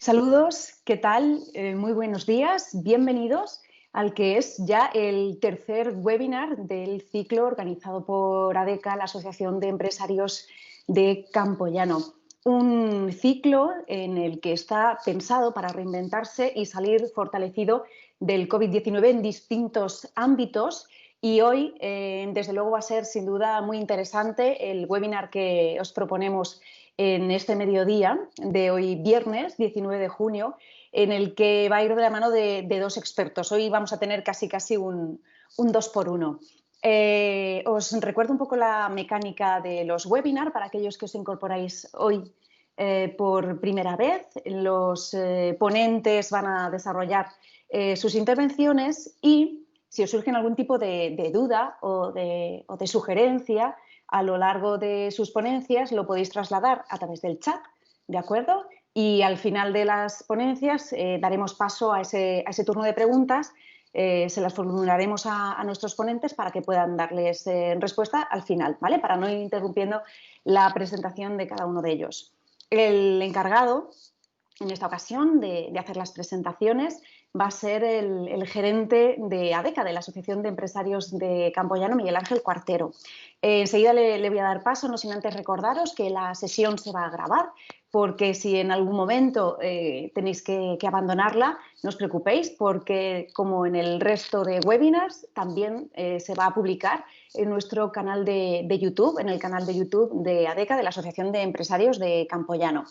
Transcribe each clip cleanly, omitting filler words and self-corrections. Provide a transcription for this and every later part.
Saludos, ¿qué tal? Muy buenos días, bienvenidos al que es ya el tercer webinar del ciclo organizado por ADECA, la Asociación de Empresarios de Campo Llano. Un ciclo en el que está pensado para reinventarse y salir fortalecido del COVID-19 en distintos ámbitos. Y hoy, desde luego, va a ser sin duda muy interesante el webinar que os proponemos en este mediodía de hoy viernes 19 de junio, en el que va a ir de la mano de dos expertos. Hoy vamos a tener casi un 2x1. Os recuerdo un poco la mecánica de los webinars para aquellos que os incorporáis hoy por primera vez. Los ponentes van a desarrollar sus intervenciones y si os surge algún tipo de duda o de sugerencia a lo largo de sus ponencias, lo podéis trasladar a través del chat, ¿de acuerdo? Y al final de las ponencias daremos paso a ese turno de preguntas, se las formularemos a nuestros ponentes para que puedan darles respuesta al final, ¿vale? Para no ir interrumpiendo la presentación de cada uno de ellos. El encargado, en esta ocasión, de hacer las presentaciones va a ser el gerente de ADECA, de la Asociación de Empresarios de Campo Llano, Miguel Ángel Cuartero. Enseguida le voy a dar paso, no sin antes recordaros que la sesión se va a grabar, porque si en algún momento tenéis que abandonarla, no os preocupéis, porque como en el resto de webinars, también se va a publicar en nuestro canal de YouTube, en el canal de YouTube de ADECA, de la Asociación de Empresarios de Campo Llano.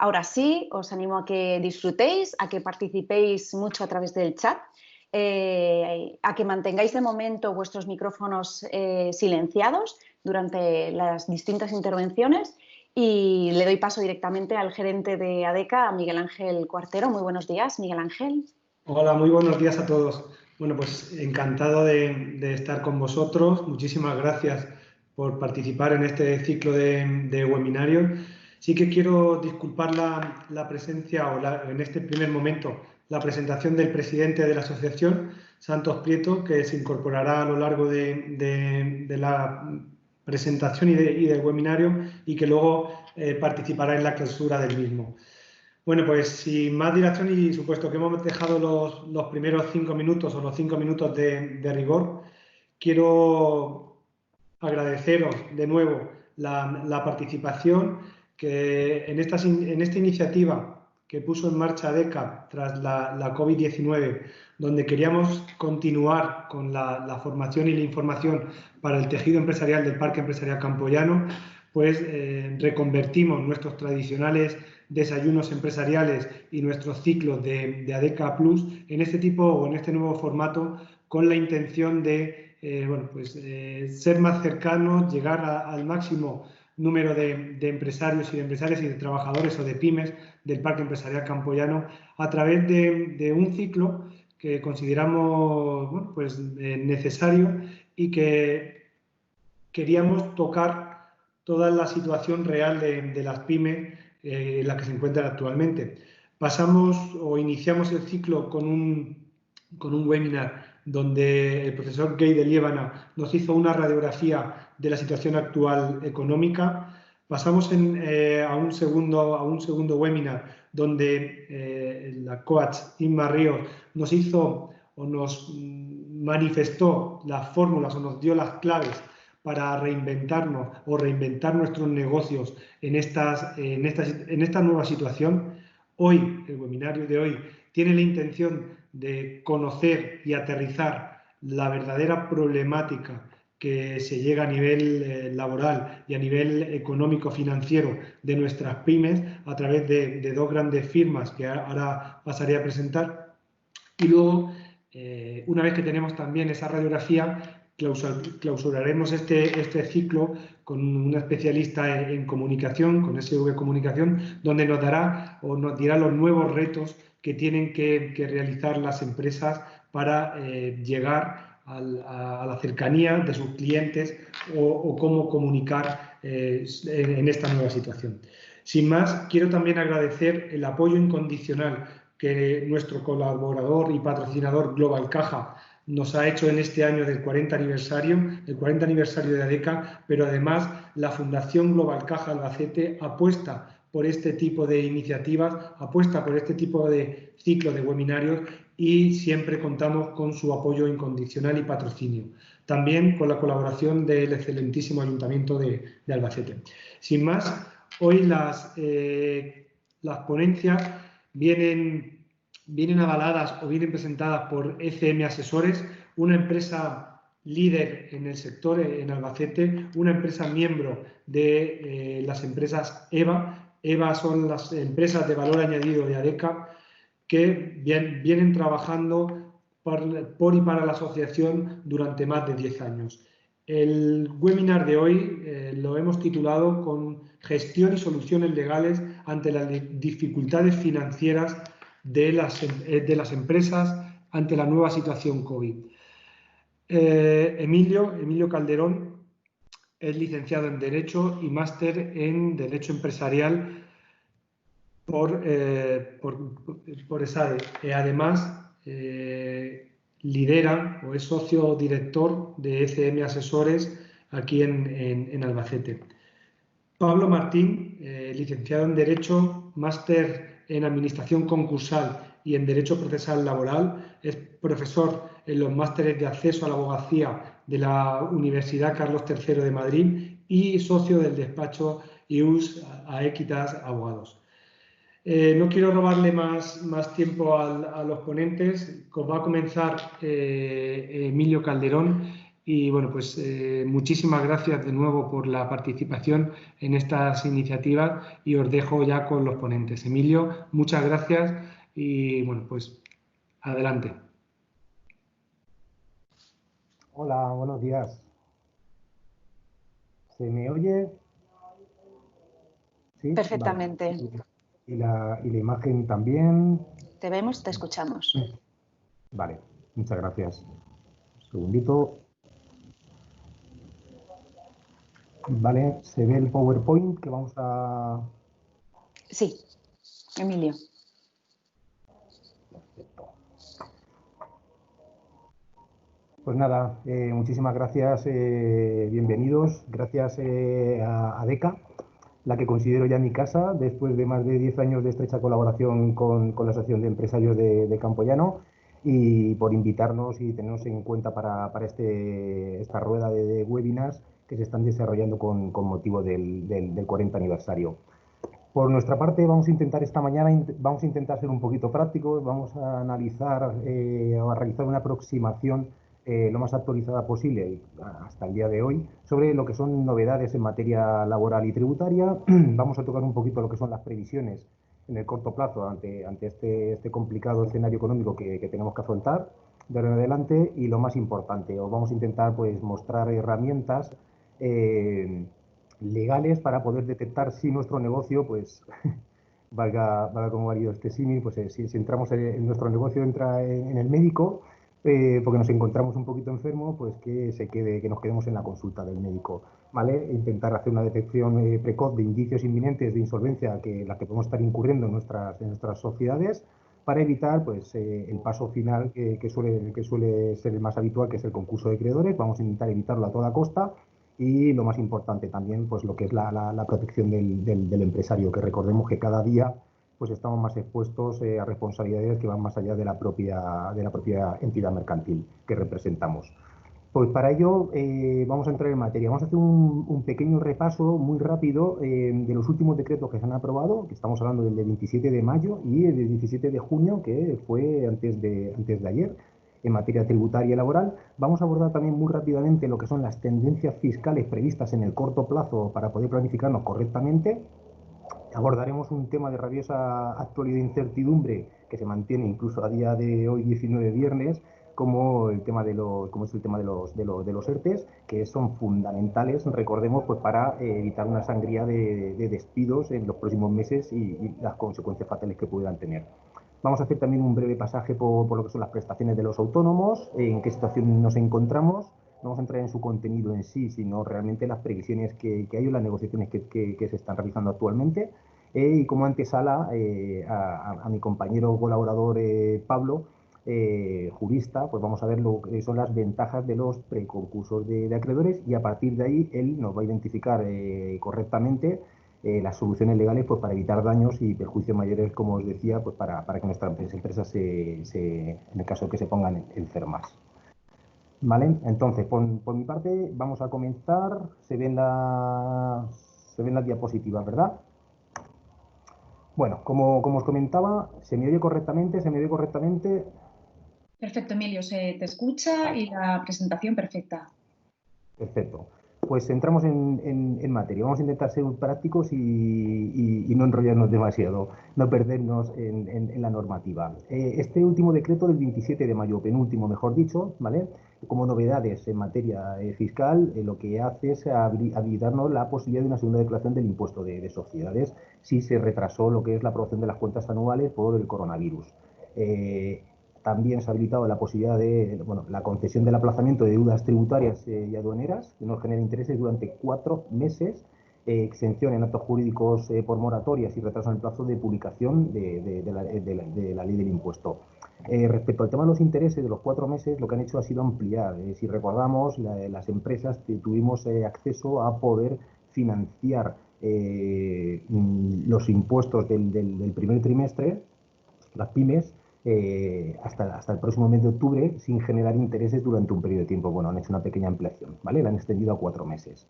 Ahora sí, os animo a que disfrutéis, a que participéis mucho a través del chat, a que mantengáis de momento vuestros micrófonos silenciados durante las distintas intervenciones y le doy paso directamente al gerente de ADECA, a Miguel Ángel Cuartero. Muy buenos días, Miguel Ángel. Hola, muy buenos días a todos. Bueno, pues encantado de estar con vosotros. Muchísimas gracias por participar en este ciclo de webinarios. Sí que quiero disculpar la presencia en este primer momento la presentación del presidente de la asociación, Santos Prieto, que se incorporará a lo largo de la presentación y del webinario y que luego participará en la clausura del mismo. Bueno, pues sin más dilación y supuesto que hemos dejado los primeros 5 minutos o los 5 minutos de rigor, quiero agradeceros de nuevo la participación que en esta iniciativa que puso en marcha ADECA tras la COVID-19, donde queríamos continuar con la formación y la información para el tejido empresarial del Parque Empresarial Campo Llano, pues reconvertimos nuestros tradicionales desayunos empresariales y nuestros ciclos de ADECA Plus en este tipo o en este nuevo formato con la intención de ser más cercanos, llegar al máximo número de empresarios y de empresarias y de trabajadores o de pymes del Parque Empresarial Campo Llano a través de un ciclo que consideramos necesario y que queríamos tocar toda la situación real de las pymes en la que se encuentran actualmente. Pasamos o iniciamos el ciclo con un webinar donde el profesor Gay de Liébana nos hizo una radiografía de la situación actual económica. Pasamos a un segundo webinar donde la coach Inma Ríos nos hizo o nos manifestó las fórmulas o nos dio las claves para reinventarnos o reinventar nuestros negocios en esta nueva situación. Hoy, el webinario de hoy, tiene la intención de conocer y aterrizar la verdadera problemática que se llega a nivel laboral y a nivel económico-financiero de nuestras pymes a través de dos grandes firmas que ahora pasaré a presentar. Y luego, una vez que tenemos también esa radiografía, clausuraremos este ciclo con una especialista en comunicación, con SV Comunicación, donde nos dará o nos dirá los nuevos retos que tienen que realizar las empresas para llegar a la cercanía de sus clientes o cómo comunicar en esta nueva situación. Sin más, quiero también agradecer el apoyo incondicional que nuestro colaborador y patrocinador Global Caja nos ha hecho en este año del 40 aniversario de ADECA, pero además la Fundación Global Caja Albacete apuesta por este tipo de iniciativas, apuesta por este tipo de ciclo de webinarios y siempre contamos con su apoyo incondicional y patrocinio. También con la colaboración del excelentísimo Ayuntamiento de Albacete. Sin más, hoy las ponencias vienen avaladas o vienen presentadas por ECM Asesores, una empresa líder en el sector en Albacete, una empresa miembro de las empresas EVA. EVA son las empresas de valor añadido de ADECA que vienen trabajando por y para la asociación durante más de 10 años. El webinar de hoy lo hemos titulado con Gestión y soluciones legales ante las dificultades financieras de las empresas ante la nueva situación COVID. Emilio Calderón es licenciado en Derecho y máster en Derecho Empresarial por ESADE. Además, lidera o es socio director de ECM Asesores aquí en Albacete. Pablo Martín, licenciado en Derecho, máster en Administración Concursal y en Derecho Procesal Laboral, es profesor en los másteres de acceso a la abogacía de la Universidad Carlos III de Madrid y socio del despacho IUS Aequitas Abogados. No quiero robarle más tiempo a los ponentes. Va a comenzar Emilio Calderón y bueno, pues muchísimas gracias de nuevo por la participación en estas iniciativas y os dejo ya con los ponentes. Emilio, muchas gracias y bueno, pues adelante. Hola, buenos días. ¿Se me oye? ¿Sí? Perfectamente. Vale. ¿Y la imagen también? Te vemos, te escuchamos. Vale, muchas gracias. Un segundito. Vale, ¿se ve el PowerPoint que vamos a...? Sí, Emilio. Perfecto. Pues nada, muchísimas gracias, bienvenidos. Gracias a ADECA, la que considero ya mi casa, después de más de 10 años de estrecha colaboración con la Asociación de Empresarios de Campoyano, y por invitarnos y tenernos en cuenta para esta rueda de webinars que se están desarrollando con motivo del 40 aniversario. Por nuestra parte, vamos a intentar esta mañana, vamos a intentar ser un poquito prácticos, vamos a analizar o a realizar una aproximación lo más actualizada posible hasta el día de hoy sobre lo que son novedades en materia laboral y tributaria. Vamos a tocar un poquito lo que son las previsiones en el corto plazo ante este complicado escenario económico que tenemos que afrontar de ahora en adelante, y lo más importante, os vamos a intentar pues mostrar herramientas legales para poder detectar si nuestro negocio, pues valga como válido este símil, pues si entramos en nuestro negocio, entra en el médico, porque nos encontramos un poquito enfermos, pues que nos quedemos en la consulta del médico, ¿vale? Intentar hacer una detección precoz de indicios inminentes de insolvencia las que podemos estar incurriendo en nuestras sociedades, para evitar pues el paso final que suele ser el más habitual, que es el concurso de acreedores. Vamos a intentar evitarlo a toda costa. Y lo más importante también, pues lo que es la protección del empresario, que recordemos que cada día pues estamos más expuestos a responsabilidades que van más allá de la propia entidad mercantil que representamos. Pues para ello vamos a entrar en materia. Vamos a hacer un pequeño repaso muy rápido de los últimos decretos que se han aprobado, que estamos hablando del 27 de mayo y el 17 de junio, que fue antes de ayer, en materia tributaria y laboral. Vamos a abordar también muy rápidamente lo que son las tendencias fiscales previstas en el corto plazo para poder planificarnos correctamente. Abordaremos un tema de rabiosa actualidad e incertidumbre que se mantiene incluso a día de hoy, 19 viernes, como es el tema de los ERTES, que son fundamentales, recordemos, pues para evitar una sangría de despidos en los próximos meses y las consecuencias fatales que pudieran tener. Vamos a hacer también un breve pasaje por lo que son las prestaciones de los autónomos, en qué situación nos encontramos. No vamos a entrar en su contenido en sí, sino realmente las previsiones que hay o las negociaciones que se están realizando actualmente. Y como antesala a mi compañero colaborador Pablo, jurista, pues vamos a ver lo que son las ventajas de los preconcursos de acreedores, y a partir de ahí él nos va a identificar correctamente las soluciones legales pues, para evitar daños y perjuicios mayores, como os decía, pues para que nuestras empresas, en el caso de que se pongan enfermas. ¿Vale? Entonces, por mi parte, vamos a comenzar. Se ven las diapositivas, ¿verdad? Bueno, como os comentaba, ¿se me oye correctamente? ¿Se me oye correctamente? Perfecto, Emilio, se te escucha y la presentación perfecta. Perfecto. Pues entramos en materia. Vamos a intentar ser prácticos y no enrollarnos demasiado, no perdernos en la normativa. Este último decreto del 27 de mayo, penúltimo mejor dicho, ¿vale? Como novedades en materia fiscal, lo que hace es habilitarnos la posibilidad de una segunda declaración del impuesto de sociedades si se retrasó lo que es la aprobación de las cuentas anuales por el coronavirus. También se ha habilitado la posibilidad de la concesión del aplazamiento de deudas tributarias y aduaneras que no generen intereses durante 4 meses, exención en actos jurídicos por moratorias y retraso en el plazo de publicación de la ley del impuesto. Respecto al tema de los intereses de los 4 meses, lo que han hecho ha sido ampliar. Si recordamos, las empresas tuvimos acceso a poder financiar los impuestos del primer trimestre, las pymes, hasta el próximo mes de octubre sin generar intereses durante un periodo de tiempo. Bueno, han hecho una pequeña ampliación, ¿vale? La han extendido a 4 meses.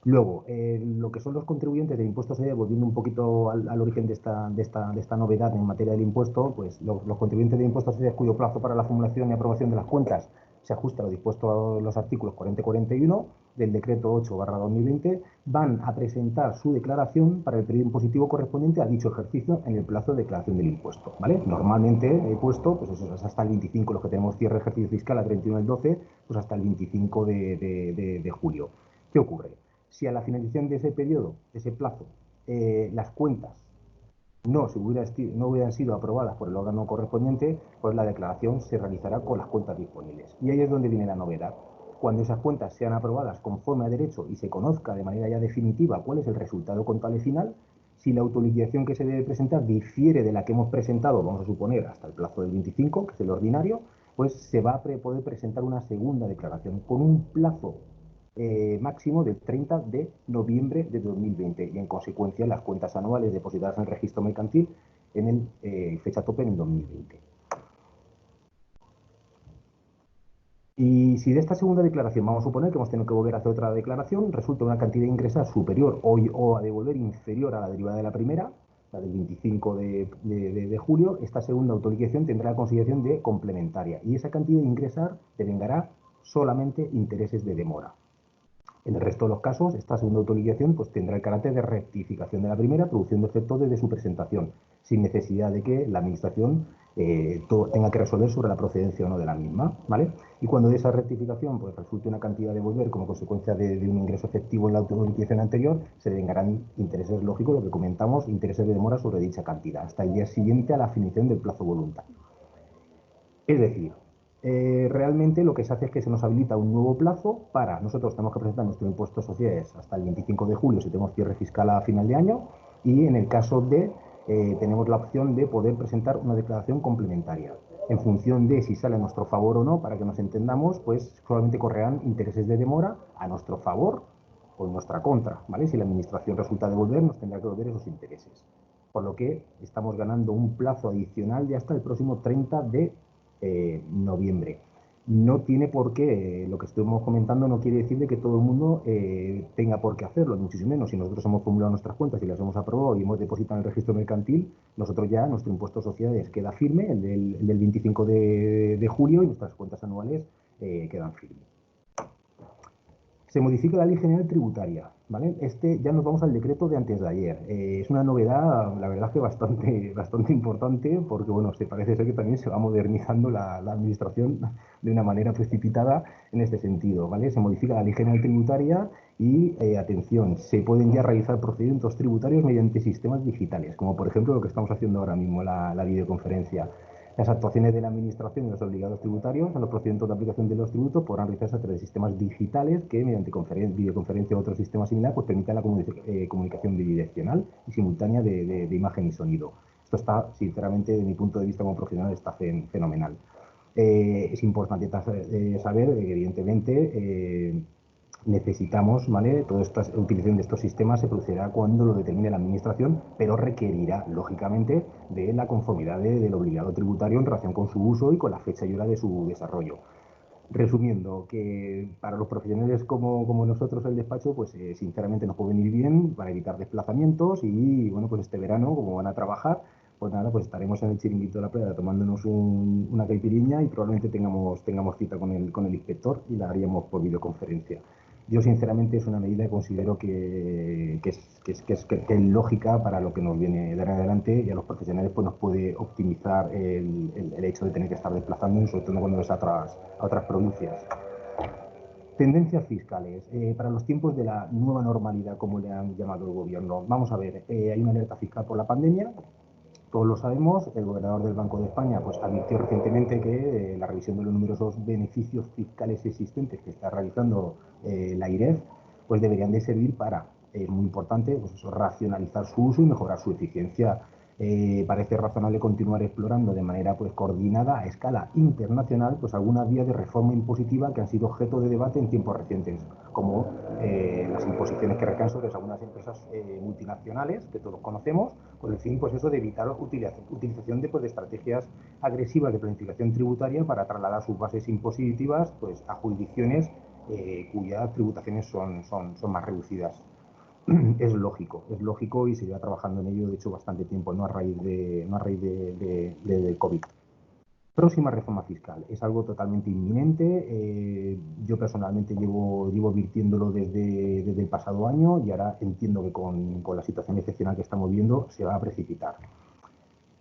Luego, lo que son los contribuyentes del impuesto social, volviendo un poquito al origen de esta novedad en materia del impuesto, pues los contribuyentes del impuesto social cuyo plazo para la formulación y aprobación de las cuentas se ajusta a lo dispuesto a los artículos 40 y 41 del decreto 8/2020, van a presentar su declaración para el periodo impositivo correspondiente a dicho ejercicio en el plazo de declaración del impuesto, ¿vale? Normalmente he puesto, pues eso es hasta el 25, los que tenemos cierre de ejercicio fiscal a 31 del 12, pues hasta el 25 de julio. ¿Qué ocurre? Si a la finalización de ese periodo, de ese plazo, las cuentas no hubieran sido aprobadas por el órgano correspondiente, pues la declaración se realizará con las cuentas disponibles. Y ahí es donde viene la novedad. Cuando esas cuentas sean aprobadas conforme a derecho y se conozca de manera ya definitiva cuál es el resultado contable final, si la autoliquidación que se debe presentar difiere de la que hemos presentado, vamos a suponer hasta el plazo del 25, que es el ordinario, pues se va a poder presentar una segunda declaración con un plazo máximo del 30 de noviembre de 2020 y en consecuencia las cuentas anuales depositadas en el registro mercantil en fecha tope en el 2020. Y si de esta segunda declaración vamos a suponer que hemos tenido que volver a hacer otra declaración, resulta una cantidad de ingresar superior o a devolver inferior a la derivada de la primera, la del 25 de julio, esta segunda autoliquidación tendrá la consideración de complementaria y esa cantidad de ingresar devengará solamente intereses de demora. En el resto de los casos, esta segunda autoliquidación pues, tendrá el carácter de rectificación de la primera, produciendo efectos desde su presentación, sin necesidad de que la Administración tenga que resolver sobre la procedencia o no de la misma, ¿vale? Y cuando de esa rectificación pues, resulte una cantidad de devolver como consecuencia de un ingreso efectivo en la autoliquidación anterior, se devengarán intereses lógicos, lo que comentamos, intereses de demora sobre dicha cantidad, hasta el día siguiente a la finición del plazo voluntario. Es decir, realmente lo que se hace es que se nos habilita un nuevo plazo para, nosotros tenemos que presentar nuestro impuesto de sociedades hasta el 25 de julio si tenemos cierre fiscal a final de año y en el caso de, tenemos la opción de poder presentar una declaración complementaria. En función de si sale a nuestro favor o no, para que nos entendamos, pues solamente correrán intereses de demora a nuestro favor o en nuestra contra, ¿vale? Si la Administración resulta devolver, nos tendrá que devolver esos intereses. Por lo que estamos ganando un plazo adicional de hasta el próximo 30 de noviembre. No tiene por qué, lo que estuvimos comentando no quiere decir de que todo el mundo tenga por qué hacerlo, muchísimo menos. Si nosotros hemos formulado nuestras cuentas y las hemos aprobado y hemos depositado en el registro mercantil, nosotros ya, nuestro impuesto de sociedades queda firme, el del 25 de julio, y nuestras cuentas anuales quedan firmes. Se modifica la Ley General Tributaria, ¿vale? Ya nos vamos al decreto de antes de ayer. Es una novedad, la verdad que bastante importante, porque bueno, parece ser que también se va modernizando la Administración de una manera precipitada en este sentido, ¿vale? Se modifica la Ley General Tributaria y, atención, se pueden ya realizar procedimientos tributarios mediante sistemas digitales, como por ejemplo lo que estamos haciendo ahora mismo, la videoconferencia. Las actuaciones de la Administración y los obligados tributarios en los procedimientos de aplicación de los tributos podrán realizarse a través de sistemas digitales que, mediante videoconferencia u otro sistema similar, pues permitan la comunicación bidireccional y simultánea de imagen y sonido. Esto está, sinceramente, desde mi punto de vista como profesional, está fenomenal. Es importante saber que, evidentemente, necesitamos, ¿vale? Toda esta utilización de estos sistemas se producirá cuando lo determine la Administración, pero requerirá, lógicamente, de la conformidad del obligado tributario en relación con su uso y con la fecha y hora de su desarrollo. Resumiendo, que para los profesionales como nosotros el despacho, pues sinceramente nos puede venir bien para evitar desplazamientos y, bueno, pues este verano, como van a trabajar, pues nada, pues estaremos en el chiringuito de la playa tomándonos una caipiriña y probablemente tengamos cita con el inspector y la haríamos por videoconferencia. Yo, sinceramente, es una medida que considero que es lógica para lo que nos viene de adelante, y a los profesionales pues nos puede optimizar el hecho de tener que estar desplazándonos, sobre todo cuando es a otras provincias. Tendencias fiscales. Para los tiempos de la nueva normalidad, como le han llamado el gobierno, vamos a ver, hay una alerta fiscal por la pandemia. Todos lo sabemos, el gobernador del Banco de España pues advirtió recientemente que la revisión de los numerosos beneficios fiscales existentes que está realizando la IREF pues deberían de servir para, muy importante, pues eso, racionalizar su uso y mejorar su eficiencia. Parece razonable continuar explorando de manera pues coordinada a escala internacional pues algunas vías de reforma impositiva que han sido objeto de debate en tiempos recientes, como las imposiciones que recaen sobre algunas empresas multinacionales que todos conocemos, con el fin pues eso de evitar utilización de estrategias agresivas de planificación tributaria para trasladar sus bases impositivas pues a jurisdicciones cuyas tributaciones son más reducidas. Es lógico y se lleva trabajando en ello, de hecho, bastante tiempo, no a raíz de COVID. Próxima reforma fiscal. Es algo totalmente inminente. Yo personalmente llevo advirtiéndolo desde el pasado año y ahora entiendo que con la situación excepcional que estamos viendo se va a precipitar.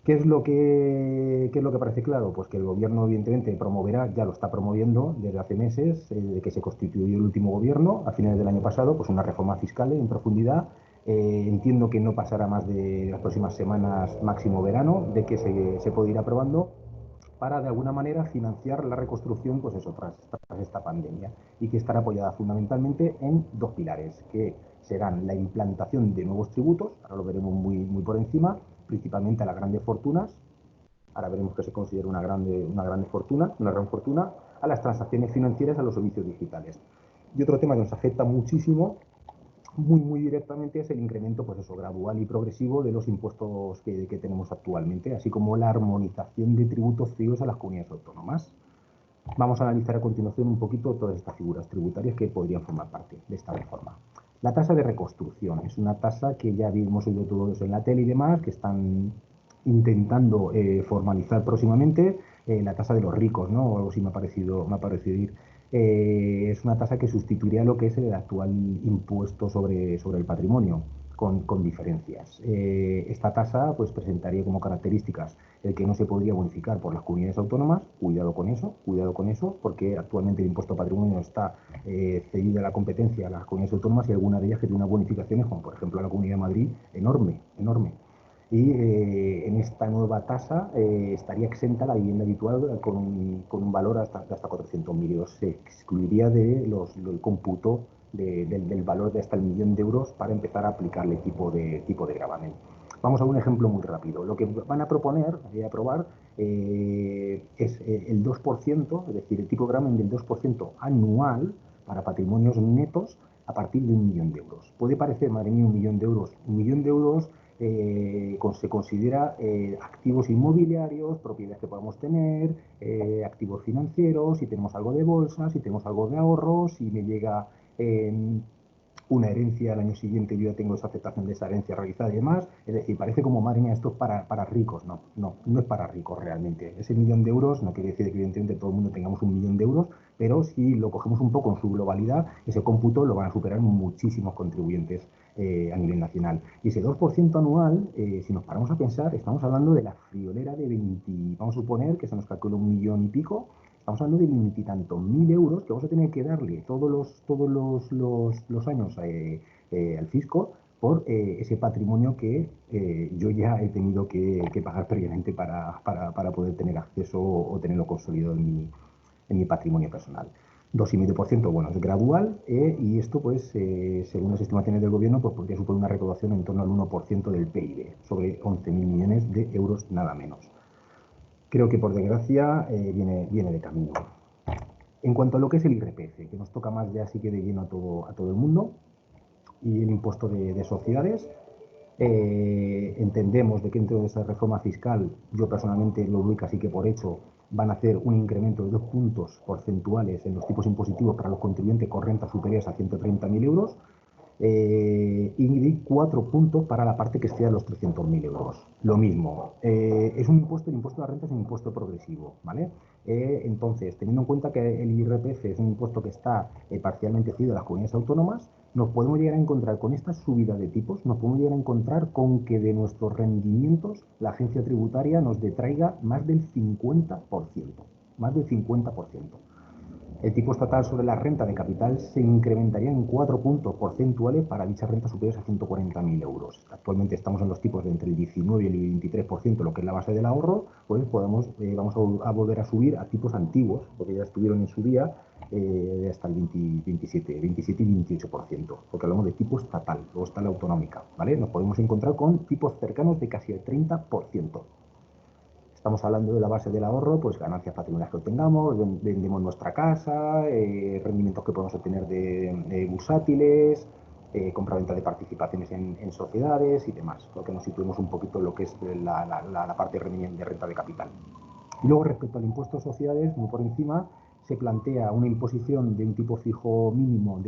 ¿Qué es lo que parece claro? Pues que el gobierno, evidentemente, promoverá, ya lo está promoviendo desde hace meses, de que se constituyó el último gobierno, a finales del año pasado, pues una reforma fiscal en profundidad. Entiendo que no pasará más de las próximas semanas, máximo verano, de que se puede ir aprobando para, de alguna manera, financiar la reconstrucción, pues eso, tras esta pandemia, y que estará apoyada fundamentalmente en dos pilares, que serán la implantación de nuevos tributos, ahora lo veremos muy por encima, principalmente a las grandes fortunas, ahora veremos que se considera una gran fortuna, a las transacciones financieras, a los servicios digitales. Y otro tema que nos afecta muchísimo, muy directamente, es el incremento pues eso, gradual y progresivo de los impuestos que tenemos actualmente, así como la armonización de tributos fijos a las comunidades autónomas. Vamos a analizar a continuación un poquito todas estas figuras tributarias que podrían formar parte de esta reforma. La tasa de reconstrucción es una tasa que ya hemos oído todos en la tele y demás, que están intentando formalizar próximamente, la tasa de los ricos, ¿no? O algo así me ha parecido ir. Es una tasa que sustituiría lo que es el actual impuesto sobre el patrimonio, con diferencias. Esta tasa pues presentaría como características el que no se podría bonificar por las comunidades autónomas. Cuidado con eso, porque actualmente el impuesto patrimonio está cedido a la competencia a las comunidades autónomas, y algunas de ellas que tienen unas bonificaciones, como por ejemplo la Comunidad de Madrid, enorme. Y en esta nueva tasa estaría exenta la vivienda habitual con un valor hasta 400.000 euros. Se excluiría del cómputo del valor de hasta el 1.000.000 de euros para empezar a aplicarle tipo de gravamen. Vamos a un ejemplo muy rápido. Lo que van a proponer y aprobar es el 2%, es decir, el tipo de gravamen del 2% anual para patrimonios netos a partir de 1.000.000 de euros. Puede parecer, madre mía, 1.000.000 de euros. 1.000.000 de euros se considera activos inmobiliarios, propiedades que podamos tener, activos financieros, si tenemos algo de bolsa, si tenemos algo de ahorros, si me llega una herencia al año siguiente, yo ya tengo esa aceptación de esa herencia realizada y demás. Es decir, parece como, madre mía, esto es para ricos. No es para ricos realmente. Ese 1.000.000 de euros no quiere decir que evidentemente todo el mundo tengamos 1.000.000 de euros, pero si lo cogemos un poco en su globalidad, ese cómputo lo van a superar muchísimos contribuyentes a nivel nacional. Y ese 2% anual, si nos paramos a pensar, estamos hablando de la friolera de 20, vamos a suponer que se nos calcula 1 millón y pico. Estamos hablando de 20 y tantos mil euros que vamos a tener que darle todos los años al fisco por ese patrimonio que yo ya he tenido que pagar previamente para poder tener acceso o tenerlo consolidado en mi patrimonio personal. 2,5%, bueno, es gradual, y esto, pues, según las estimaciones del gobierno, pues podría suponer una recaudación en torno al 1% del PIB, sobre 11.000 millones de euros, nada menos. Creo que, por desgracia, viene de camino. En cuanto a lo que es el IRPF, que nos toca más ya sí que de lleno a todo el mundo, y el impuesto de sociedades, entendemos de que dentro de esa reforma fiscal, yo personalmente lo doy casi que por hecho, van a hacer un incremento de 2 puntos porcentuales en los tipos impositivos para los contribuyentes con rentas superiores a 130.000 euros, y de 4 puntos para la parte que esté a los 300.000 euros. Lo mismo, es un impuesto, el impuesto de la renta es un impuesto progresivo, ¿vale? Entonces, teniendo en cuenta que el IRPF es un impuesto que está parcialmente cedido a las comunidades autónomas, nos podemos llegar a encontrar con esta subida de tipos, nos podemos llegar a encontrar con que de nuestros rendimientos la agencia tributaria nos detraiga más del 50%, más del 50%. El tipo estatal sobre la renta de capital se incrementaría en 4 puntos porcentuales para dichas rentas superiores a 140.000 euros. Actualmente estamos en los tipos de entre el 19 y el 23%, lo que es la base del ahorro, pues vamos a volver a subir a tipos antiguos, porque ya estuvieron en su día hasta el 27 y 28%, porque hablamos de tipo estatal, luego está la autonómica, ¿vale? Nos podemos encontrar con tipos cercanos de casi el 30%. Estamos hablando de la base del ahorro, pues ganancias patrimoniales que obtengamos, vendemos nuestra casa, rendimientos que podemos obtener de bursátiles, compraventa de participaciones en sociedades y demás, lo que nos situemos un poquito en lo que es la parte de renta de capital. Y luego, respecto al impuesto de sociedades, muy por encima, se plantea una imposición de un tipo fijo mínimo,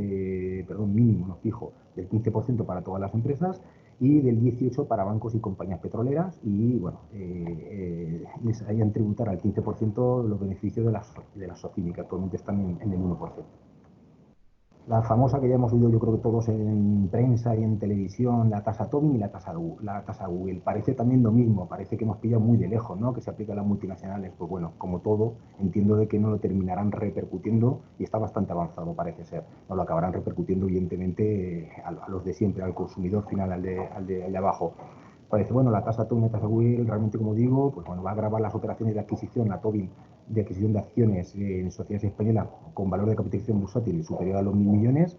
fijo, del 15% para todas las empresas y del 18% para bancos y compañías petroleras, y bueno, les harían tributar al 15% los beneficios de las SOCIMI, que actualmente están en el 1%. La famosa que ya hemos oído yo creo que todos en prensa y en televisión, la tasa Tobin y la tasa Google. Parece también lo mismo, parece que nos pilla muy de lejos, ¿no? Que se aplica a las multinacionales. Pues bueno, como todo, entiendo de que no lo terminarán repercutiendo, y está bastante avanzado parece ser. No lo acabarán repercutiendo evidentemente a los de siempre, al consumidor final, al de abajo. Parece, bueno, la tasa Tobin y la tasa Google realmente, como digo, pues bueno, va a gravar las operaciones de adquisición, la Tobin, de adquisición de acciones en sociedades españolas con valor de capitalización bursátil superior a los 1.000 millones.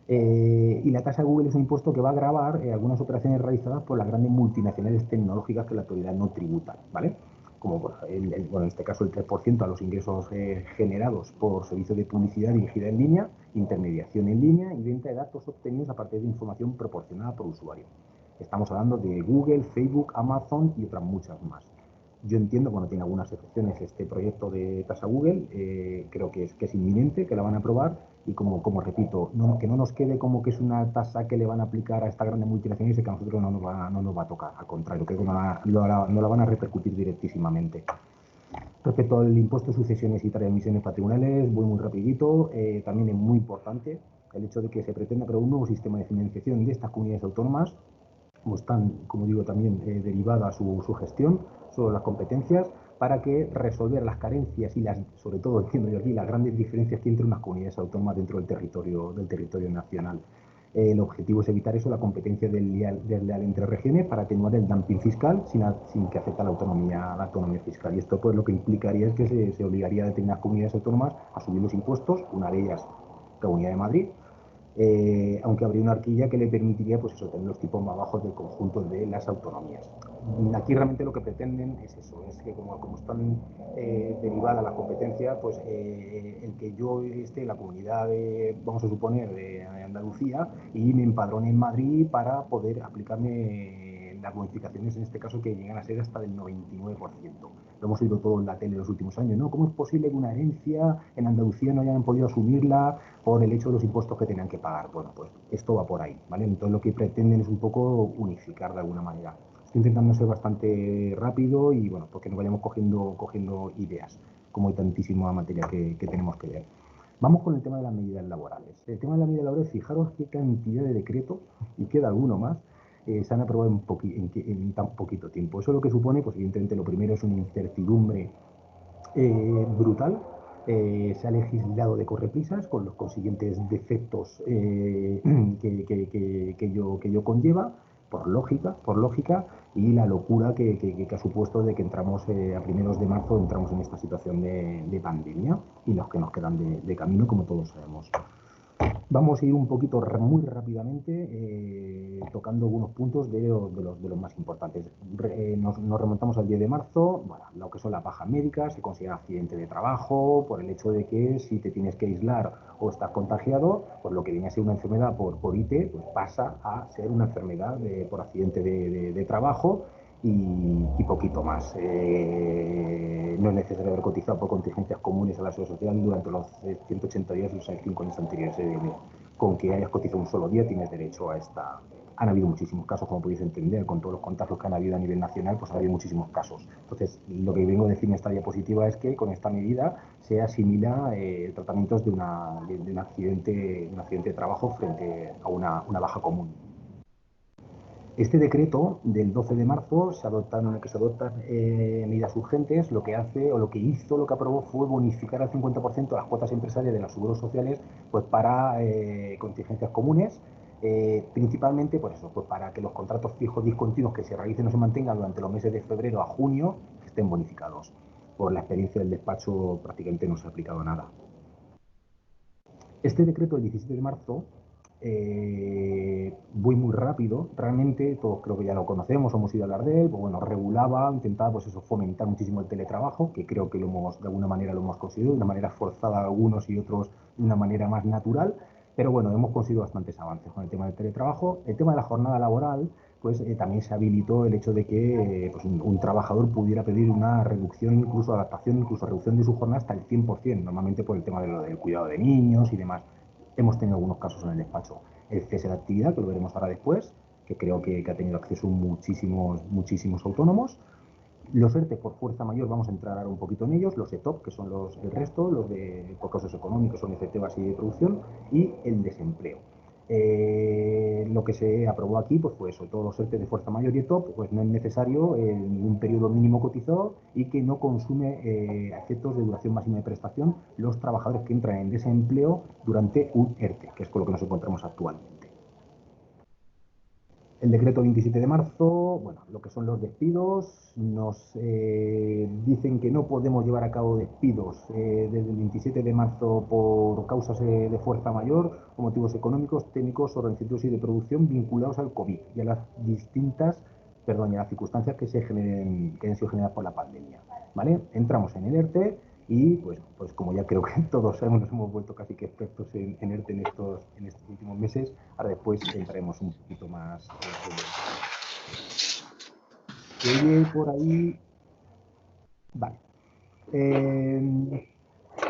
Y la tasa Google es un impuesto que va a gravar algunas operaciones realizadas por las grandes multinacionales tecnológicas que la actualidad no tributan, ¿vale? Como en este caso el 3% a los ingresos generados por servicios de publicidad dirigida en línea, intermediación en línea y venta de datos obtenidos a partir de información proporcionada por usuario. Estamos hablando de Google, Facebook, Amazon y otras muchas más. Yo entiendo, bueno, tiene algunas excepciones este proyecto de tasa Google, creo que es inminente, que la van a aprobar, y como repito, que no nos quede como que es una tasa que le van a aplicar a esta grande multinacional y que a nosotros no nos va a tocar, al contrario, creo que no la van a repercutir directísimamente. Respecto al impuesto de sucesiones y transmisiones patrimoniales, voy muy rapidito, también es muy importante el hecho de que se pretenda crear un nuevo sistema de financiación de estas comunidades autónomas, como están, como digo, también derivada su gestión sobre las competencias, para que resolver las carencias y sobre todo, entiendo yo aquí, las grandes diferencias que hay entre unas comunidades autónomas dentro del territorio nacional. El objetivo es evitar eso, la competencia desleal entre regiones, para atenuar el dumping fiscal sin que afecte a la autonomía fiscal. Y esto pues lo que implicaría es que se obligaría a determinadas comunidades autónomas a subir los impuestos, una de ellas la Comunidad de Madrid, aunque habría una horquilla que le permitiría pues eso, tener los tipos más bajos del conjunto de las autonomías. Aquí realmente lo que pretenden es eso, es que como están derivadas las competencias, pues el que yo esté en la comunidad vamos a suponer, de Andalucía, y me empadrone en Madrid para poder aplicarme las modificaciones, en este caso, que llegan a ser hasta del 99%. Lo hemos oído todo en la tele en los últimos años, ¿no? ¿Cómo es posible que una herencia en Andalucía no hayan podido asumirla por el hecho de los impuestos que tenían que pagar? Bueno, pues esto va por ahí, ¿vale? Entonces lo que pretenden es un poco unificar de alguna manera. Estoy intentando ser bastante rápido y, bueno, porque no vayamos cogiendo ideas, como hay tantísima materia que tenemos que ver. Vamos con el tema de las medidas laborales. El tema de las medidas laborales, fijaros qué cantidad de decretos, y queda alguno más, se han aprobado en tan poquito tiempo. Eso lo que supone, pues evidentemente lo primero es una incertidumbre brutal. Se ha legislado de correprisas con los consiguientes defectos que ello conlleva, por lógica, y la locura que ha supuesto de que entramos a primeros de marzo, entramos en esta situación de pandemia, y los que nos quedan de camino, como todos sabemos. Vamos a ir un poquito muy rápidamente tocando algunos puntos de los más importantes. Nos remontamos al 10 de marzo, bueno, lo que son las bajas médicas, se considera accidente de trabajo por el hecho de que si te tienes que aislar o estás contagiado, pues lo que viene a ser una enfermedad por IT, pues pasa a ser una enfermedad por accidente de trabajo y poquito más. No es necesario haber cotizado por contingencias comunes a la seguridad social durante los 180 días y los 5 años anteriores. Con que hayas cotizado un solo día tienes derecho a esta. Han habido muchísimos casos, como podéis entender, con todos los contagios que han habido a nivel nacional, pues ha habido muchísimos casos. Entonces, lo que vengo a decir en esta diapositiva es que con esta medida se asimila tratamientos de un accidente de trabajo frente a una baja común. Este decreto del 12 de marzo en el que se adoptan medidas urgentes, lo que hace o lo que hizo, lo que aprobó fue bonificar al 50% las cuotas empresariales de los seguros sociales pues para contingencias comunes, principalmente pues eso, pues para que los contratos fijos discontinuos que se realicen o se mantengan durante los meses de febrero a junio estén bonificados. Por la experiencia del despacho prácticamente no se ha aplicado nada. Este decreto del 17 de marzo voy muy rápido, realmente todos creo que ya lo conocemos, hemos ido a hablar de él, pues bueno, regulaba, intentaba pues eso, fomentar muchísimo el teletrabajo, que creo que de alguna manera lo hemos conseguido, de una manera forzada a algunos y otros de una manera más natural, pero bueno, hemos conseguido bastantes avances con el tema del teletrabajo. El tema de la jornada laboral, pues también se habilitó el hecho de que pues, un trabajador pudiera pedir una reducción, incluso adaptación, incluso reducción de su jornada hasta el 100%, normalmente por el tema del cuidado de niños y demás. Hemos tenido algunos casos en el despacho. El cese de actividad, que lo veremos ahora después, que creo que ha tenido acceso muchísimos autónomos. Los ERTE por fuerza mayor, vamos a entrar ahora un poquito en ellos. Los ETOP, que son el resto, los de por causas económicos, son efectivas y de producción, y el desempleo. Lo que se aprobó aquí pues fue eso, todos los ERTE de fuerza mayor y ETOP, pues no es necesario ningún periodo mínimo cotizado y que no consume efectos de duración máxima de prestación los trabajadores que entran en desempleo durante un ERTE, que es con lo que nos encontramos actualmente. El decreto 27 de marzo, bueno, lo que son los despidos, nos dicen que no podemos llevar a cabo despidos desde el 27 de marzo por causas de fuerza mayor o motivos económicos, técnicos, organizativos y de producción vinculados al COVID y a las circunstancias que han sido generadas por la pandemia, ¿vale? Entramos en el ERTE y pues como ya creo que todos sabemos, nos hemos vuelto casi que expertos en ERTE en estos últimos meses. Ahora después entraremos un poquito más. Oye, por ahí. Vale.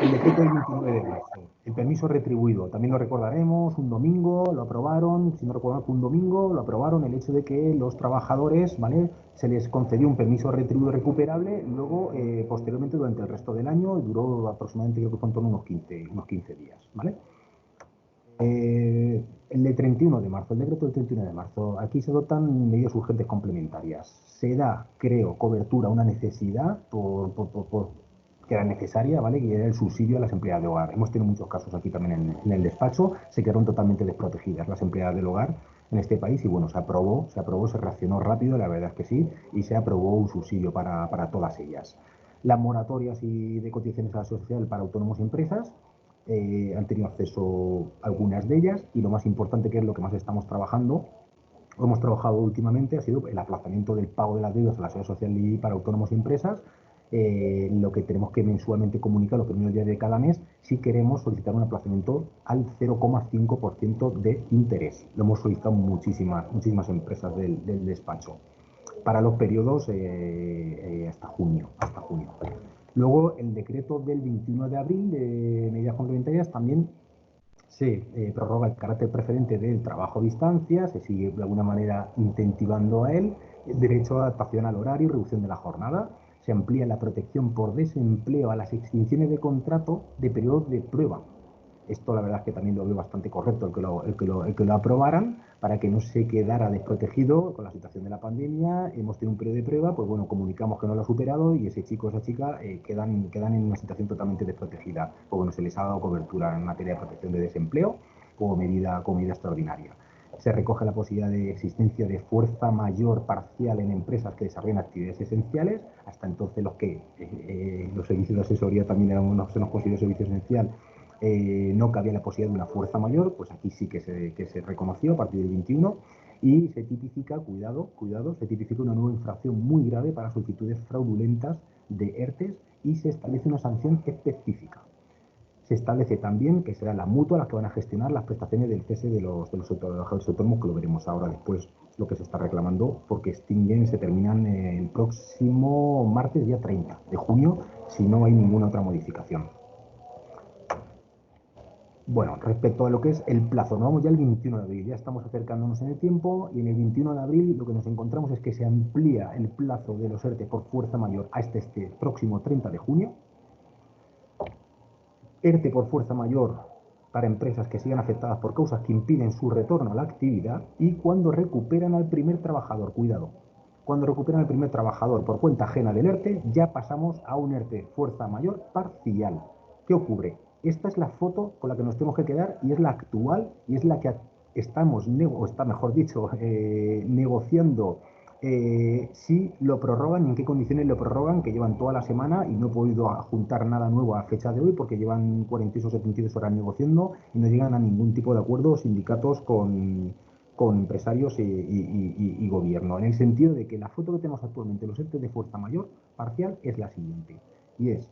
El decreto del 29 de marzo, el permiso retribuido, también lo recordaremos, un domingo lo aprobaron, si no recuerdo mal, un domingo lo aprobaron, el hecho de que los trabajadores, ¿vale?, se les concedió un permiso retribuido recuperable, luego posteriormente durante el resto del año, duró aproximadamente, creo que fue en torno a unos 15 días, ¿vale? El de 31 de marzo, el decreto del 31 de marzo, aquí se adoptan medidas urgentes complementarias. Se da, creo, cobertura a una necesidad que era necesaria, ¿vale?, que era el subsidio a las empleadas de hogar. Hemos tenido muchos casos aquí también en el despacho, se quedaron totalmente desprotegidas las empleadas del hogar en este país y bueno, se aprobó, se reaccionó rápido, la verdad es que sí, y se aprobó un subsidio para todas ellas. Las moratorias y de cotizaciones a la seguridad social para autónomos y empresas, han tenido acceso a algunas de ellas y lo más importante, que es lo que más estamos trabajando, o hemos trabajado últimamente, ha sido el aplazamiento del pago de las deudas a la seguridad social y para autónomos y empresas. Lo que tenemos que mensualmente comunicar los primeros días de cada mes si queremos solicitar un aplazamiento al 0,5% de interés. Lo hemos solicitado muchísimas empresas del despacho para los periodos hasta junio. Luego, el decreto del 21 de abril de medidas complementarias también se prorroga el carácter preferente del trabajo a distancia, se sigue de alguna manera incentivando a él, el derecho a adaptación al horario y reducción de la jornada, se amplía la protección por desempleo a las extinciones de contrato de periodo de prueba. Esto la verdad es que también lo veo bastante correcto el que lo aprobaran para que no se quedara desprotegido con la situación de la pandemia. Hemos tenido un periodo de prueba, pues bueno, comunicamos que no lo ha superado y ese chico o esa chica quedan en una situación totalmente desprotegida. Pues bueno, se les ha dado cobertura en materia de protección de desempleo como medida extraordinaria. Se recoge la posibilidad de existencia de fuerza mayor parcial en empresas que desarrollan actividades esenciales. Hasta entonces los servicios de asesoría también se nos considera servicio esencial. no cabía la posibilidad de una fuerza mayor, pues aquí sí que se reconoció a partir del 21 y se tipifica, cuidado, se tipifica una nueva infracción muy grave para solicitudes fraudulentas de ERTES y se establece una sanción específica. Se establece también que será la mutua la que van a gestionar las prestaciones del cese de los trabajadores autónomos, que lo veremos ahora después, lo que se está reclamando, porque extinguen, se terminan el próximo martes, día 30 de junio, si no hay ninguna otra modificación. Bueno, respecto a lo que es el plazo, nos vamos ya al 21 de abril, ya estamos acercándonos en el tiempo y en el 21 de abril lo que nos encontramos es que se amplía el plazo de los ERTE por fuerza mayor hasta este próximo 30 de junio. ERTE por fuerza mayor para empresas que sigan afectadas por causas que impiden su retorno a la actividad y cuando recuperan al primer trabajador, cuidado, cuando recuperan al primer trabajador por cuenta ajena del ERTE, ya pasamos a un ERTE fuerza mayor parcial. ¿Qué ocurre? Esta es la foto con la que nos tenemos que quedar y es la actual y es la que estamos, negociando si lo prorrogan y en qué condiciones lo prorrogan, que llevan toda la semana y no he podido juntar nada nuevo a fecha de hoy porque llevan 48 o 72 horas negociando y no llegan a ningún tipo de acuerdo sindicatos con empresarios y gobierno, en el sentido de que la foto que tenemos actualmente los ERTE de fuerza mayor parcial es la siguiente y es: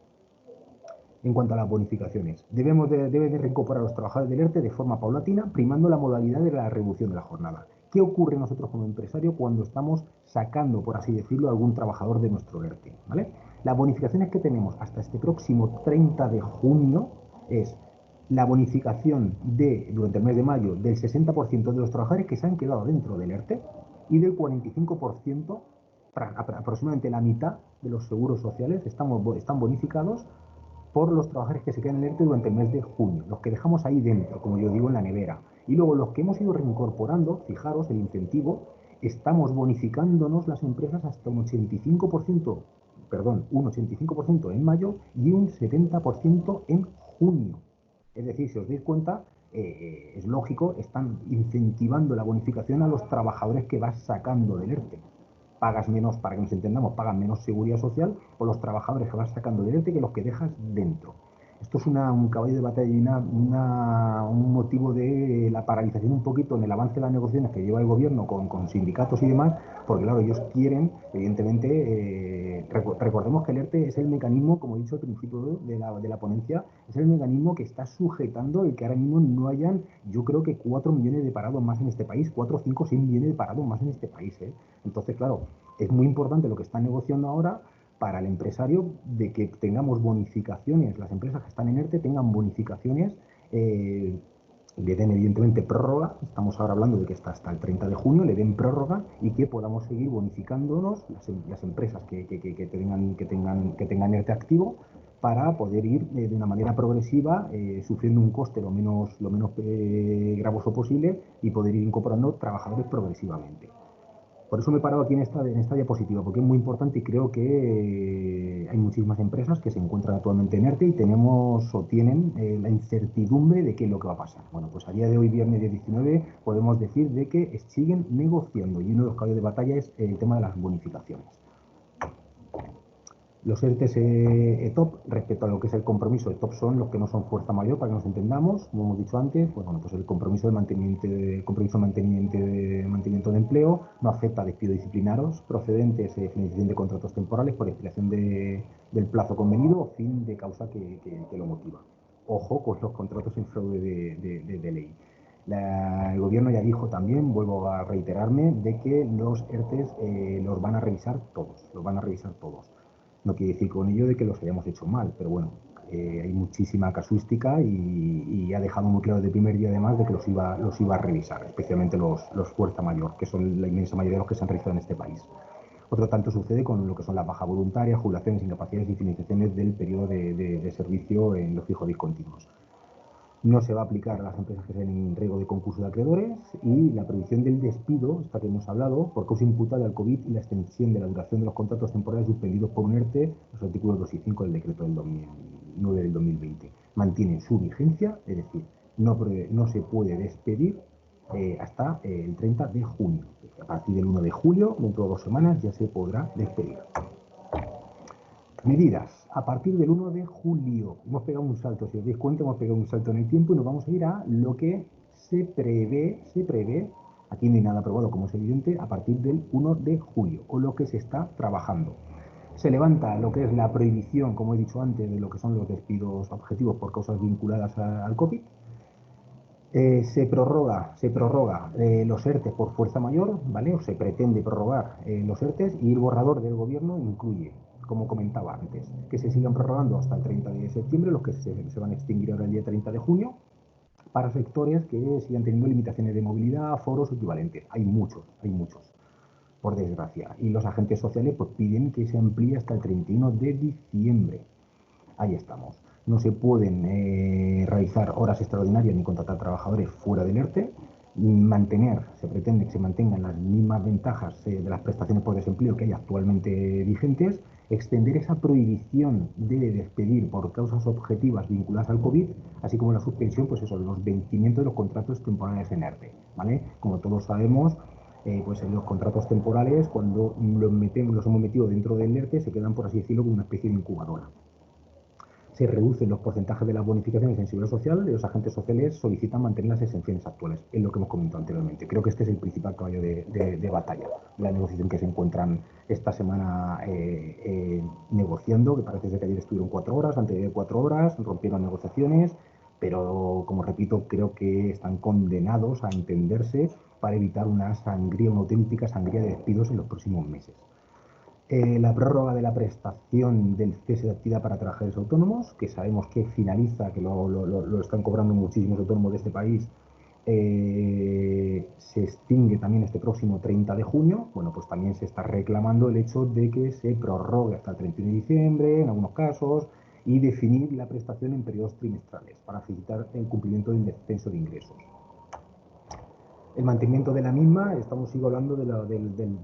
en cuanto a las bonificaciones, debe de reincorporar a los trabajadores del ERTE de forma paulatina, primando la modalidad de la reducción de la jornada. ¿Qué ocurre nosotros como empresario cuando estamos sacando, por así decirlo, a algún trabajador de nuestro ERTE? ¿Vale? Las bonificaciones que tenemos hasta este próximo 30 de junio es la bonificación durante el mes de mayo del 60% de los trabajadores que se han quedado dentro del ERTE y del 45%, aproximadamente la mitad de los seguros sociales están bonificados por los trabajadores que se quedan en el ERTE durante el mes de junio, los que dejamos ahí dentro, como yo digo, en la nevera. Y luego los que hemos ido reincorporando, fijaros, el incentivo, estamos bonificándonos las empresas hasta un 85% en mayo y un 70% en junio. Es decir, si os dais cuenta, es lógico, están incentivando la bonificación a los trabajadores que vas sacando del ERTE. Pagas menos, para que nos entendamos, pagan menos seguridad social por los trabajadores que vas sacando del ERTE que los que dejas dentro. Esto es un caballo de batalla y un motivo de la paralización un poquito en el avance de las negociaciones que lleva el gobierno con sindicatos y demás, porque claro, ellos quieren, evidentemente, recordemos que el ERTE es el mecanismo, como he dicho al principio de la ponencia, es el mecanismo que está sujetando el que ahora mismo no hayan, yo creo que 4 millones de parados más en este país, 4, 5, 6 millones de parados más en este país, ¿eh? Entonces, claro, es muy importante lo que están negociando ahora para el empresario, de que tengamos bonificaciones, las empresas que están en ERTE tengan bonificaciones, le den evidentemente prórroga, estamos ahora hablando de que está hasta el 30 de junio, le den prórroga y que podamos seguir bonificándonos las empresas que tengan ERTE activo para poder ir de una manera progresiva, sufriendo un coste lo menos gravoso posible y poder ir incorporando trabajadores progresivamente. Por eso me he parado aquí en esta diapositiva, porque es muy importante y creo que hay muchísimas empresas que se encuentran actualmente en ERTE y tienen la incertidumbre de qué es lo que va a pasar. Bueno, pues a día de hoy, viernes día 19, podemos decir de que siguen negociando y uno de los caballos de batalla es el tema de las bonificaciones. Los ERTEs ETOP, respecto a lo que es el compromiso, ETOP son los que no son fuerza mayor, para que nos entendamos, como hemos dicho antes, pues bueno, pues el compromiso de mantenimiento de empleo no afecta a despidos disciplinarios procedentes de finalización de contratos temporales por expiración del plazo convenido o fin de causa que lo motiva. Ojo con los contratos en fraude de ley. El gobierno ya dijo también, vuelvo a reiterarme, de que los ERTEs los van a revisar todos, No quiere decir con ello de que los hayamos hecho mal, pero bueno, hay muchísima casuística y ha dejado muy claro desde el primer día además de que los iba a revisar, especialmente los fuerza mayor, que son la inmensa mayoría de los que se han realizado en este país. Otro tanto sucede con lo que son las bajas voluntarias, jubilaciones, incapacidades y finalizaciones del periodo de servicio en los fijos discontinuos. No se va a aplicar a las empresas que estén en riesgo de concurso de acreedores y la prohibición del despido, esta que hemos hablado, por causa imputada al COVID y la extensión de la duración de los contratos temporales suspendidos por un ERTE, los artículos 2 y 5 del decreto del 9 del 2020. Mantienen su vigencia, es decir, no se puede despedir hasta el 30 de junio. A partir del 1 de julio, dentro de 2 semanas, ya se podrá despedir. Medidas. a partir del 1 de julio. Hemos pegado un salto, si os dais cuenta, hemos pegado un salto en el tiempo y nos vamos a ir a lo que se prevé, aquí no hay nada aprobado, como es evidente, a partir del 1 de julio, o lo que se está trabajando. Se levanta lo que es la prohibición, como he dicho antes, de lo que son los despidos objetivos por causas vinculadas al COVID. Se prorroga los ERTE por fuerza mayor, ¿vale? O se pretende prorrogar los ERTE, y el borrador del gobierno incluye, como comentaba antes, que se sigan prorrogando hasta el 30 de septiembre, los que se van a extinguir ahora el día 30 de junio, para sectores que sigan teniendo limitaciones de movilidad, foros equivalentes. Hay muchos, por desgracia. Y los agentes sociales pues piden que se amplíe hasta el 31 de diciembre. Ahí estamos. No se pueden realizar horas extraordinarias ni contratar trabajadores fuera del ERTE. Se pretende que se mantengan las mismas ventajas de las prestaciones por desempleo que hay actualmente vigentes. Extender esa prohibición de despedir por causas objetivas vinculadas al COVID, así como la suspensión, pues eso, de los vencimientos de los contratos temporales en ERTE, ¿vale? Como todos sabemos, pues en los contratos temporales, cuando los hemos metido dentro del ERTE, se quedan, por así decirlo, como una especie de incubadora. Se reducen los porcentajes de las bonificaciones en seguridad social, y los agentes sociales solicitan mantener las exenciones actuales, es lo que hemos comentado anteriormente. Creo que este es el principal caballo de batalla, la negociación que se encuentran esta semana negociando, que parece ser que ayer estuvieron 4 horas, antes de 4 horas, rompieron negociaciones, pero, como repito, creo que están condenados a entenderse para evitar una auténtica sangría de despidos en los próximos meses. La prórroga de la prestación del cese de actividad para trabajadores autónomos, que sabemos que finaliza, que lo están cobrando muchísimos autónomos de este país, se extingue también este próximo 30 de junio. Bueno, pues también se está reclamando el hecho de que se prorrogue hasta el 31 de diciembre, en algunos casos, y definir la prestación en periodos trimestrales para facilitar el cumplimiento del descenso de ingresos. El mantenimiento de la misma, sigo hablando de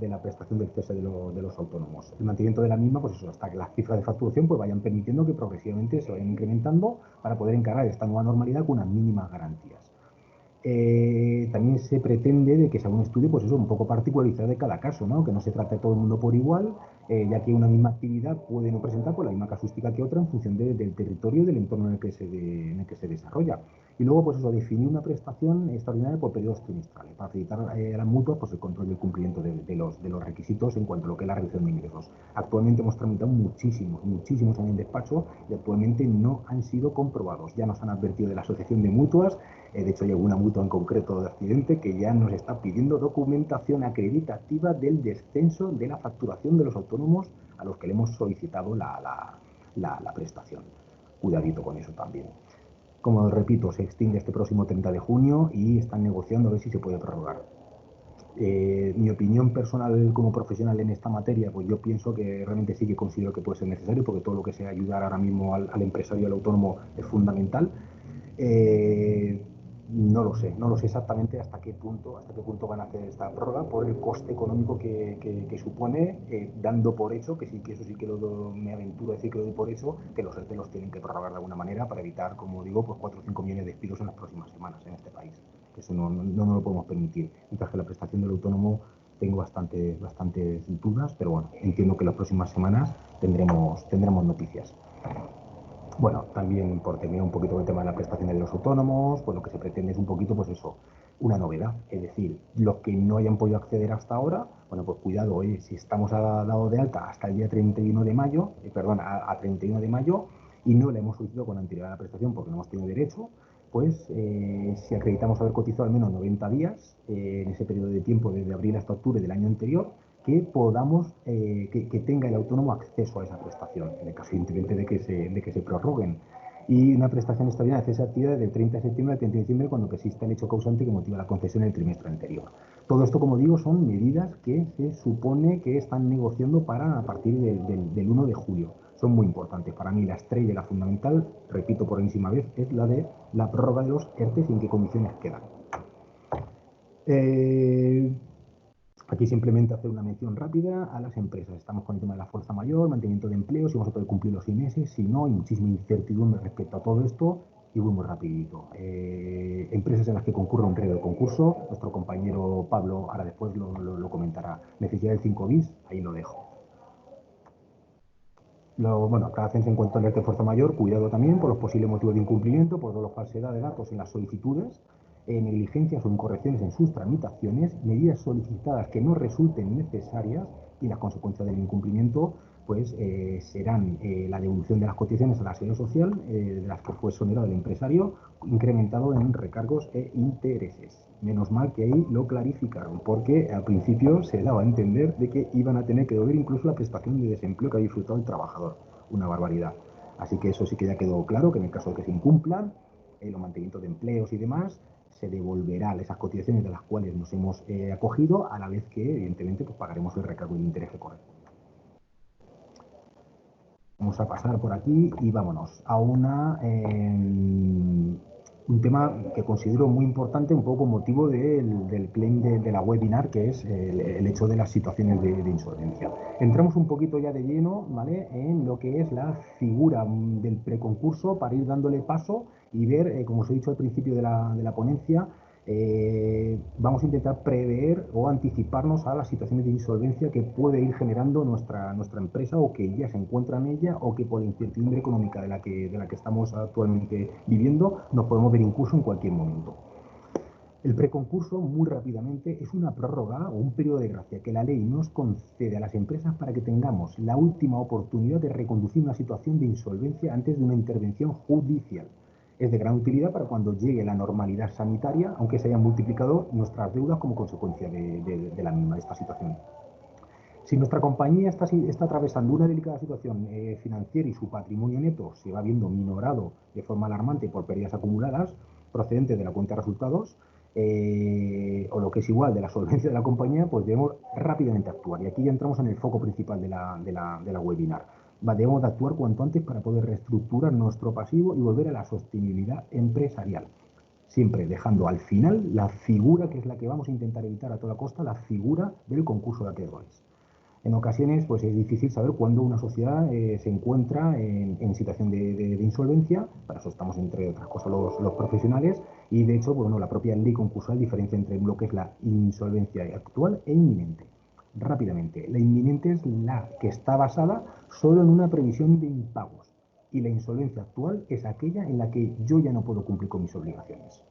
la prestación del cese de los autónomos. El mantenimiento de la misma, pues eso, hasta que las cifras de facturación pues vayan permitiendo que progresivamente se vayan incrementando para poder encarar esta nueva normalidad con unas mínimas garantías. También se pretende de que se haga un estudio, pues eso, un poco particularizado de cada caso, ¿no? Que no se trate a todo el mundo por igual, ya que una misma actividad puede no presentar pues la misma casuística que otra en función del territorio y del entorno en el que se desarrolla. Y luego, pues eso, definir una prestación extraordinaria por periodos trimestrales, para facilitar a las mutuas pues el control del cumplimiento de los requisitos en cuanto a lo que es la reducción de ingresos. Actualmente hemos tramitado muchísimos en el despacho y actualmente no han sido comprobados. Ya nos han advertido de la Asociación de Mutuas, de hecho hay alguna mutua en concreto de accidente que ya nos está pidiendo documentación acreditativa del descenso de la facturación de los autónomos a los que le hemos solicitado la prestación. Cuidadito con eso también. Como repito, se extingue este próximo 30 de junio y están negociando a ver si se puede prorrogar. Mi opinión personal como profesional en esta materia, pues yo pienso que realmente sí que considero que puede ser necesario, porque todo lo que sea ayudar ahora mismo al empresario y al autónomo es fundamental. No lo sé exactamente hasta qué punto van a hacer esta prórroga por el coste económico que supone, dando por hecho, que eso sí que me aventuro a decir que lo doy por hecho, que los ERTE los tienen que prorrogar de alguna manera para evitar, como digo, pues 4 o 5 millones de despidos en las próximas semanas en este país. Eso no lo podemos permitir. Mientras que la prestación del autónomo tengo bastantes dudas, pero bueno, entiendo que las próximas semanas tendremos noticias. Bueno, también por terminar un poquito el tema de la prestación de los autónomos, pues lo que se pretende es un poquito, pues eso, una novedad. Es decir, los que no hayan podido acceder hasta ahora, bueno, pues cuidado, oye, si estamos dado de alta hasta el día 31 de mayo, a 31 de mayo, y no le hemos solicitado con anterioridad la prestación porque no hemos tenido derecho, pues si acreditamos haber cotizado al menos 90 días en ese periodo de tiempo desde abril hasta octubre del año anterior, que podamos, que tenga el autónomo acceso a esa prestación, en el caso evidentemente de que se prorroguen. Y una prestación extraordinaria de cese de actividad del 30 de septiembre al 30 de diciembre cuando persista el hecho causante que motiva la concesión en el trimestre anterior. Todo esto, como digo, son medidas que se supone que están negociando a partir del 1 de julio. Son muy importantes. Para mí la estrella, la fundamental, repito por enésima vez, es la de la prórroga de los ERTE y en qué condiciones quedan. Aquí simplemente hacer una mención rápida a las empresas. Estamos con el tema de la fuerza mayor, mantenimiento de empleo, si vamos a poder cumplir los 6 meses, si no, hay muchísima incertidumbre respecto a todo esto y voy muy rapidito. Empresas en las que concurre un riesgo de concurso, nuestro compañero Pablo ahora después lo comentará. Necesidad del 5 bis, ahí lo dejo. Bueno, cada vez se encuentra alerta de fuerza mayor, cuidado también por los posibles motivos de incumplimiento, por la falsedad de datos en las solicitudes, negligencias o incorrecciones en sus tramitaciones, medidas solicitadas que no resulten necesarias y las consecuencias del incumplimiento pues serán la devolución de las cotizaciones a la seguridad social de las que fue exonerado el empresario, incrementado en recargos e intereses. Menos mal que ahí lo clarificaron, porque al principio se daba a entender de que iban a tener que devolver incluso la prestación de desempleo que había disfrutado el trabajador. Una barbaridad. Así que eso sí que ya quedó claro, que en el caso de que se incumplan los mantenimientos de empleos y demás, se devolverán esas cotizaciones de las cuales nos hemos acogido, a la vez que, evidentemente, pues pagaremos el recargo de interés que corresponde. Vamos a pasar por aquí y vámonos a un tema que considero muy importante, un poco motivo del claim de la webinar, que es el hecho de las situaciones de insolvencia. Entramos un poquito ya de lleno, ¿vale?, en lo que es la figura del preconcurso para ir dándole paso y ver, como os he dicho al principio de la ponencia, vamos a intentar prever o anticiparnos a las situaciones de insolvencia que puede ir generando nuestra empresa, o que ya se encuentra en ella, o que por la incertidumbre económica de la que estamos actualmente viviendo nos podemos ver incluso en cualquier momento. El preconcurso, muy rápidamente, es una prórroga o un periodo de gracia que la ley nos concede a las empresas para que tengamos la última oportunidad de reconducir una situación de insolvencia antes de una intervención judicial. Es de gran utilidad para cuando llegue la normalidad sanitaria, aunque se hayan multiplicado nuestras deudas como consecuencia de la misma, de esta situación. Si nuestra compañía está atravesando una delicada situación financiera y su patrimonio neto se va viendo minorado de forma alarmante por pérdidas acumuladas procedentes de la cuenta de resultados, o lo que es igual de la solvencia de la compañía, pues debemos rápidamente actuar. Y aquí ya entramos en el foco principal de la webinar. Debemos de actuar cuanto antes para poder reestructurar nuestro pasivo y volver a la sostenibilidad empresarial. Siempre dejando al final la figura, que es la que vamos a intentar evitar a toda costa, la figura del concurso de acreedores. En ocasiones pues es difícil saber cuándo una sociedad se encuentra en situación de insolvencia. Para eso estamos, entre otras cosas, los profesionales, y de hecho, bueno, la propia ley concursal diferencia entre lo que es la insolvencia actual e inminente. Rápidamente, la inminente es la que está basada solo en una previsión de impagos, y la insolvencia actual es aquella en la que yo ya no puedo cumplir con mis obligaciones.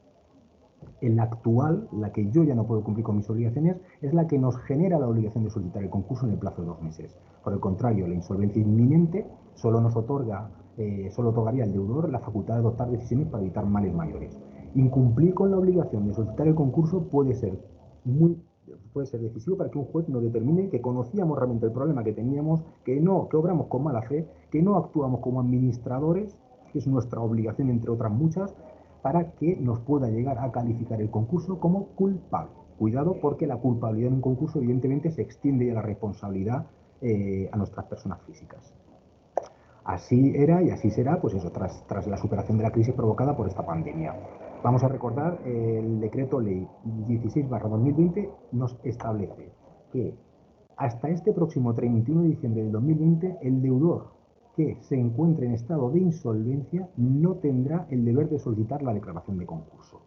En la actual, la que yo ya no puedo cumplir con mis obligaciones, es la que nos genera la obligación de solicitar el concurso en el plazo de 2 meses. Por el contrario, la insolvencia inminente solo otorgaría al deudor la facultad de adoptar decisiones para evitar males mayores. Incumplir con la obligación de solicitar el concurso puede ser decisivo para que un juez nos determine que conocíamos realmente el problema que teníamos, que obramos con mala fe, que no actuamos como administradores, que es nuestra obligación entre otras muchas, para que nos pueda llegar a calificar el concurso como culpable. Cuidado, porque la culpabilidad en un concurso evidentemente se extiende ya la responsabilidad a nuestras personas físicas. Así era y así será, pues eso, tras la superación de la crisis provocada por esta pandemia. Vamos a recordar, el decreto ley 16/2020 nos establece que hasta este próximo 31 de diciembre del 2020 el deudor que se encuentre en estado de insolvencia no tendrá el deber de solicitar la declaración de concurso.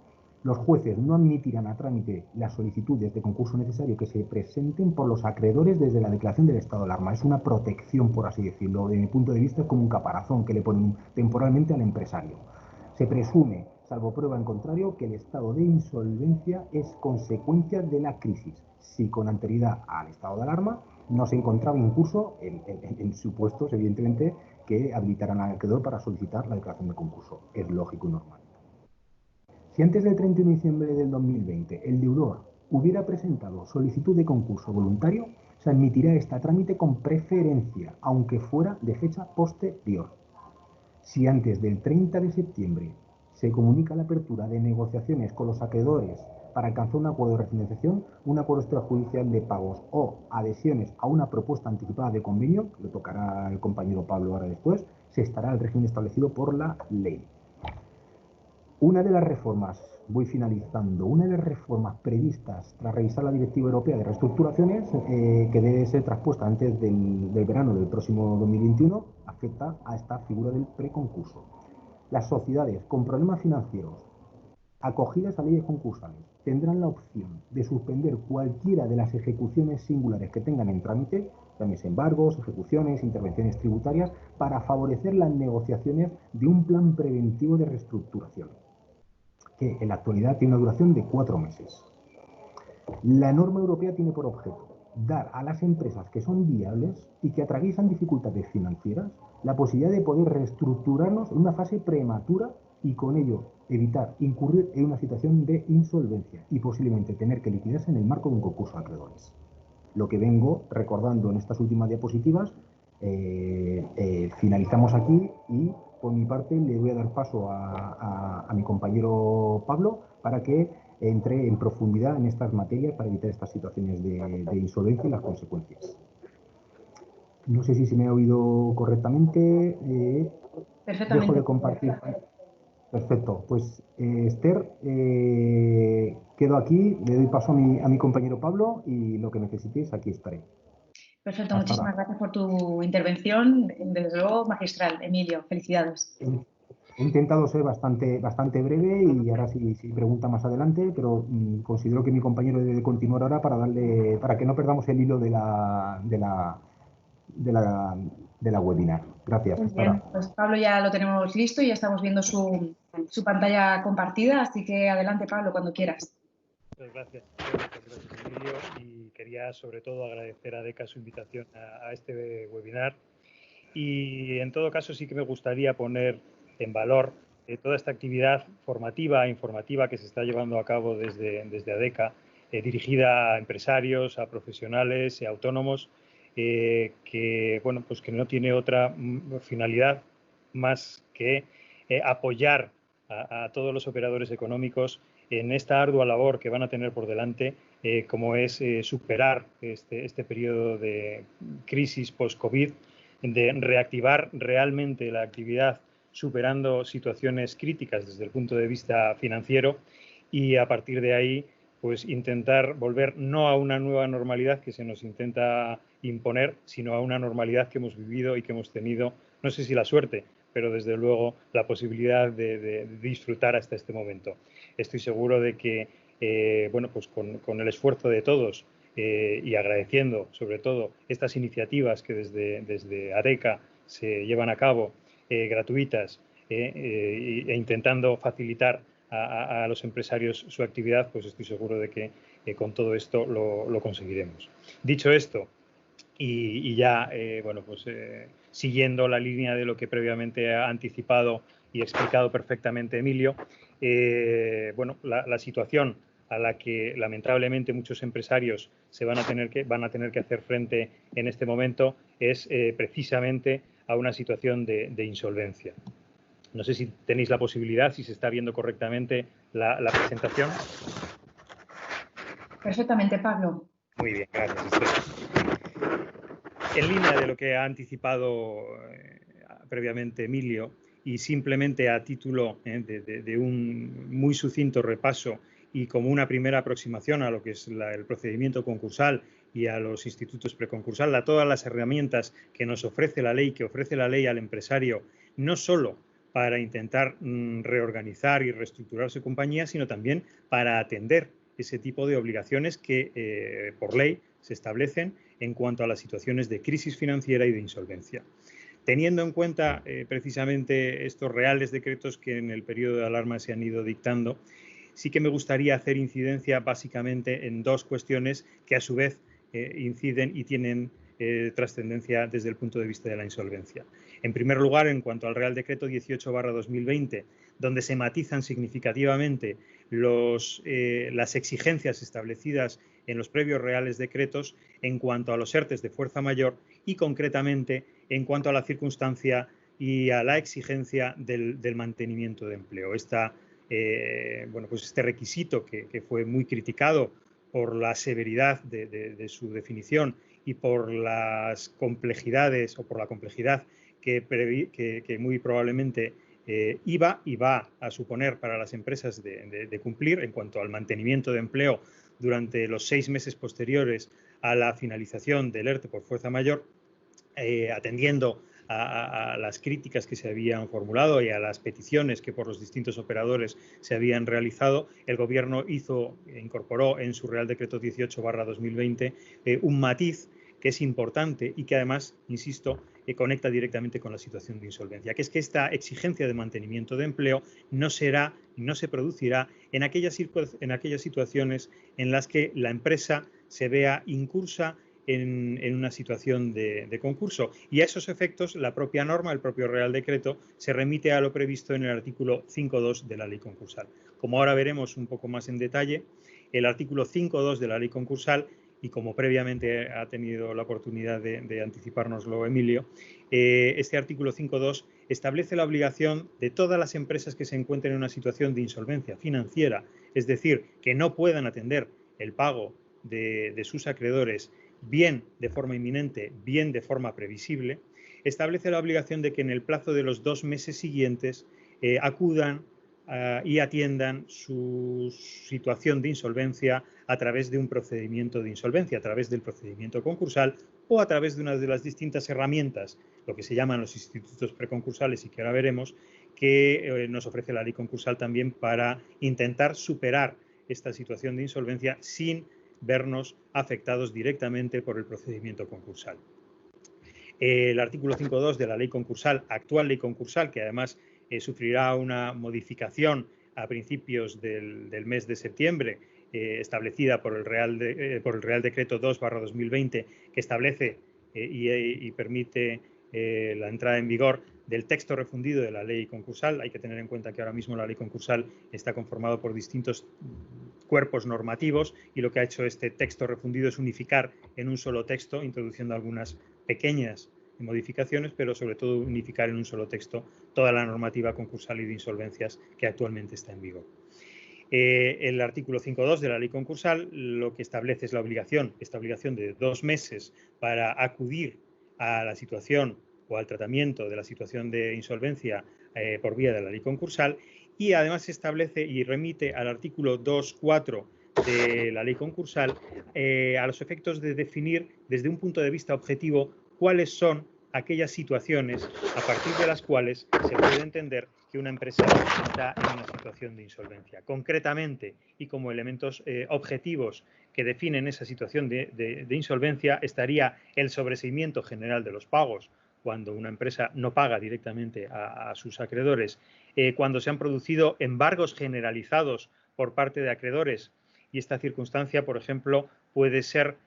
Los jueces no admitirán a trámite las solicitudes de concurso necesario que se presenten por los acreedores desde la declaración del estado de alarma. Es una protección, por así decirlo. Desde mi punto de vista, es como un caparazón que le ponen temporalmente al empresario. Se presume, salvo prueba en contrario, que el estado de insolvencia es consecuencia de la crisis, si con anterioridad al estado de alarma no se encontraba incluso en supuestos, evidentemente, que habilitaran al acreedor para solicitar la declaración de concurso. Es lógico y normal. Si antes del 31 de diciembre del 2020 el deudor hubiera presentado solicitud de concurso voluntario, se admitirá este trámite con preferencia, aunque fuera de fecha posterior. Si antes del 30 de septiembre se comunica la apertura de negociaciones con los acreedores para alcanzar un acuerdo de refinanciación, un acuerdo extrajudicial de pagos o adhesiones a una propuesta anticipada de convenio, que le tocará al compañero Pablo ahora después, se estará el régimen establecido por la ley. Una de las reformas, voy finalizando, una de las reformas previstas tras revisar la Directiva Europea de Reestructuraciones, que debe ser traspuesta antes del verano del próximo 2021, afecta a esta figura del preconcurso. Las sociedades con problemas financieros acogidas a leyes concursales tendrán la opción de suspender cualquiera de las ejecuciones singulares que tengan en trámite, llámese embargos, ejecuciones, intervenciones tributarias, para favorecer las negociaciones de un plan preventivo de reestructuración, que en la actualidad tiene una duración de 4 meses. La norma europea tiene por objeto dar a las empresas que son viables y que atraviesan dificultades financieras la posibilidad de poder reestructurarnos en una fase prematura y con ello evitar incurrir en una situación de insolvencia y posiblemente tener que liquidarse en el marco de un concurso de acreedores. Lo que vengo recordando en estas últimas diapositivas, finalizamos aquí y por mi parte le voy a dar paso a mi compañero Pablo para que entre en profundidad en estas materias para evitar estas situaciones de insolvencia y las consecuencias. No sé si se me ha oído correctamente. Perfectamente. Dejo de compartir. Perfecto. Pues Esther, quedo aquí, le doy paso a mi compañero Pablo y lo que necesitéis, aquí estaré. Perfecto, muchísimas gracias por tu intervención, desde luego magistral. Emilio, felicidades. He intentado ser bastante breve y ahora si pregunta más adelante, pero considero que mi compañero debe continuar ahora para que no perdamos el hilo de la webinar. Gracias. Muy bien, pues Pablo ya lo tenemos listo y ya estamos viendo su pantalla compartida, así que adelante Pablo, cuando quieras. Muchas gracias, Emilio, y quería sobre todo agradecer a ADECA su invitación a este webinar y en todo caso sí que me gustaría poner en valor toda esta actividad formativa e informativa que se está llevando a cabo desde ADECA, dirigida a empresarios, a profesionales y autónomos, que no tiene otra finalidad más que apoyar a todos los operadores económicos en esta ardua labor que van a tener por delante, como es superar este periodo de crisis post-COVID, de reactivar realmente la actividad superando situaciones críticas desde el punto de vista financiero y a partir de ahí pues intentar volver no a una nueva normalidad que se nos intenta imponer, sino a una normalidad que hemos vivido y que hemos tenido, no sé si la suerte, pero desde luego la posibilidad de disfrutar hasta este momento. Estoy seguro de que pues con el esfuerzo de todos y agradeciendo sobre todo estas iniciativas que desde ADECA se llevan a cabo gratuitas e intentando facilitar a los empresarios su actividad, pues estoy seguro de que con todo esto lo conseguiremos. Dicho esto, y ya siguiendo la línea de lo que previamente ha anticipado y explicado perfectamente Emilio, la situación a la que lamentablemente muchos empresarios van a tener que hacer frente en este momento es precisamente a una situación de insolvencia. No sé si tenéis la posibilidad, si se está viendo correctamente la presentación. Perfectamente, Pablo. Muy bien, gracias, Esther. En línea de lo que ha anticipado previamente Emilio y simplemente a título de un muy sucinto repaso y como una primera aproximación a lo que es el procedimiento concursal y a los institutos preconcursal, a todas las herramientas que nos ofrece la ley, que ofrece la ley al empresario, no solo para intentar reorganizar y reestructurar su compañía, sino también para atender ese tipo de obligaciones que por ley se establecen en cuanto a las situaciones de crisis financiera y de insolvencia. Teniendo en cuenta precisamente estos reales decretos que en el periodo de alarma se han ido dictando, sí que me gustaría hacer incidencia básicamente en dos cuestiones que a su vez inciden y tienen trascendencia desde el punto de vista de la insolvencia. En primer lugar, en cuanto al Real Decreto 18/2020, donde se matizan significativamente las exigencias establecidas en los previos Reales Decretos en cuanto a los ERTEs de fuerza mayor y concretamente en cuanto a la circunstancia y a la exigencia del mantenimiento de empleo. Este requisito que fue muy criticado por la severidad de su definición y por las complejidades o por la complejidad que muy probablemente iba y va a suponer para las empresas de cumplir en cuanto al mantenimiento de empleo durante los 6 meses posteriores a la finalización del ERTE por fuerza mayor, atendiendo a las críticas que se habían formulado y a las peticiones que por los distintos operadores se habían realizado, el Gobierno incorporó en su Real Decreto 18/2020 un matiz que es importante y que además, insisto, conecta directamente con la situación de insolvencia, que es que esta exigencia de mantenimiento de empleo no se producirá en aquellas situaciones en las que la empresa se vea incursa en una situación de concurso. Y a esos efectos, la propia norma, el propio Real Decreto, se remite a lo previsto en el artículo 5.2 de la Ley Concursal. Como ahora veremos un poco más en detalle, el artículo 5.2 de la Ley Concursal, y como previamente ha tenido la oportunidad de anticipárnoslo Emilio, este artículo 5.2 establece la obligación de todas las empresas que se encuentren en una situación de insolvencia financiera, es decir, que no puedan atender el pago de sus acreedores, bien de forma inminente, bien de forma previsible, establece la obligación de que en el plazo de los 2 meses siguientes acudan y atiendan su situación de insolvencia a través de un procedimiento de insolvencia, a través del procedimiento concursal o a través de una de las distintas herramientas, lo que se llaman los institutos preconcursales y que ahora veremos, que nos ofrece la Ley Concursal también para intentar superar esta situación de insolvencia sin vernos afectados directamente por el procedimiento concursal. El artículo 5.2 de la Ley Concursal, actual Ley Concursal, que además sufrirá una modificación a principios del mes de septiembre, establecida por el Real Decreto 2/2020, que establece y permite la entrada en vigor del texto refundido de la Ley Concursal. Hay que tener en cuenta que ahora mismo la Ley Concursal está conformada por distintos cuerpos normativos y lo que ha hecho este texto refundido es unificar en un solo texto, introduciendo algunas pequeñas modificaciones, pero sobre todo unificar en un solo texto toda la normativa concursal y de insolvencias que actualmente está en vigor. El artículo 5.2 de la Ley Concursal lo que establece es esta obligación de 2 meses para acudir a la situación o al tratamiento de la situación de insolvencia por vía de la Ley Concursal, y además se establece y remite al artículo 2.4 de la Ley Concursal a los efectos de definir desde un punto de vista objetivo cuáles son aquellas situaciones a partir de las cuales se puede entender que una empresa está en una situación de insolvencia. Concretamente, y como elementos objetivos que definen esa situación de insolvencia, estaría el sobreseimiento general de los pagos, cuando una empresa no paga directamente a sus acreedores, cuando se han producido embargos generalizados por parte de acreedores, y esta circunstancia, por ejemplo, puede ser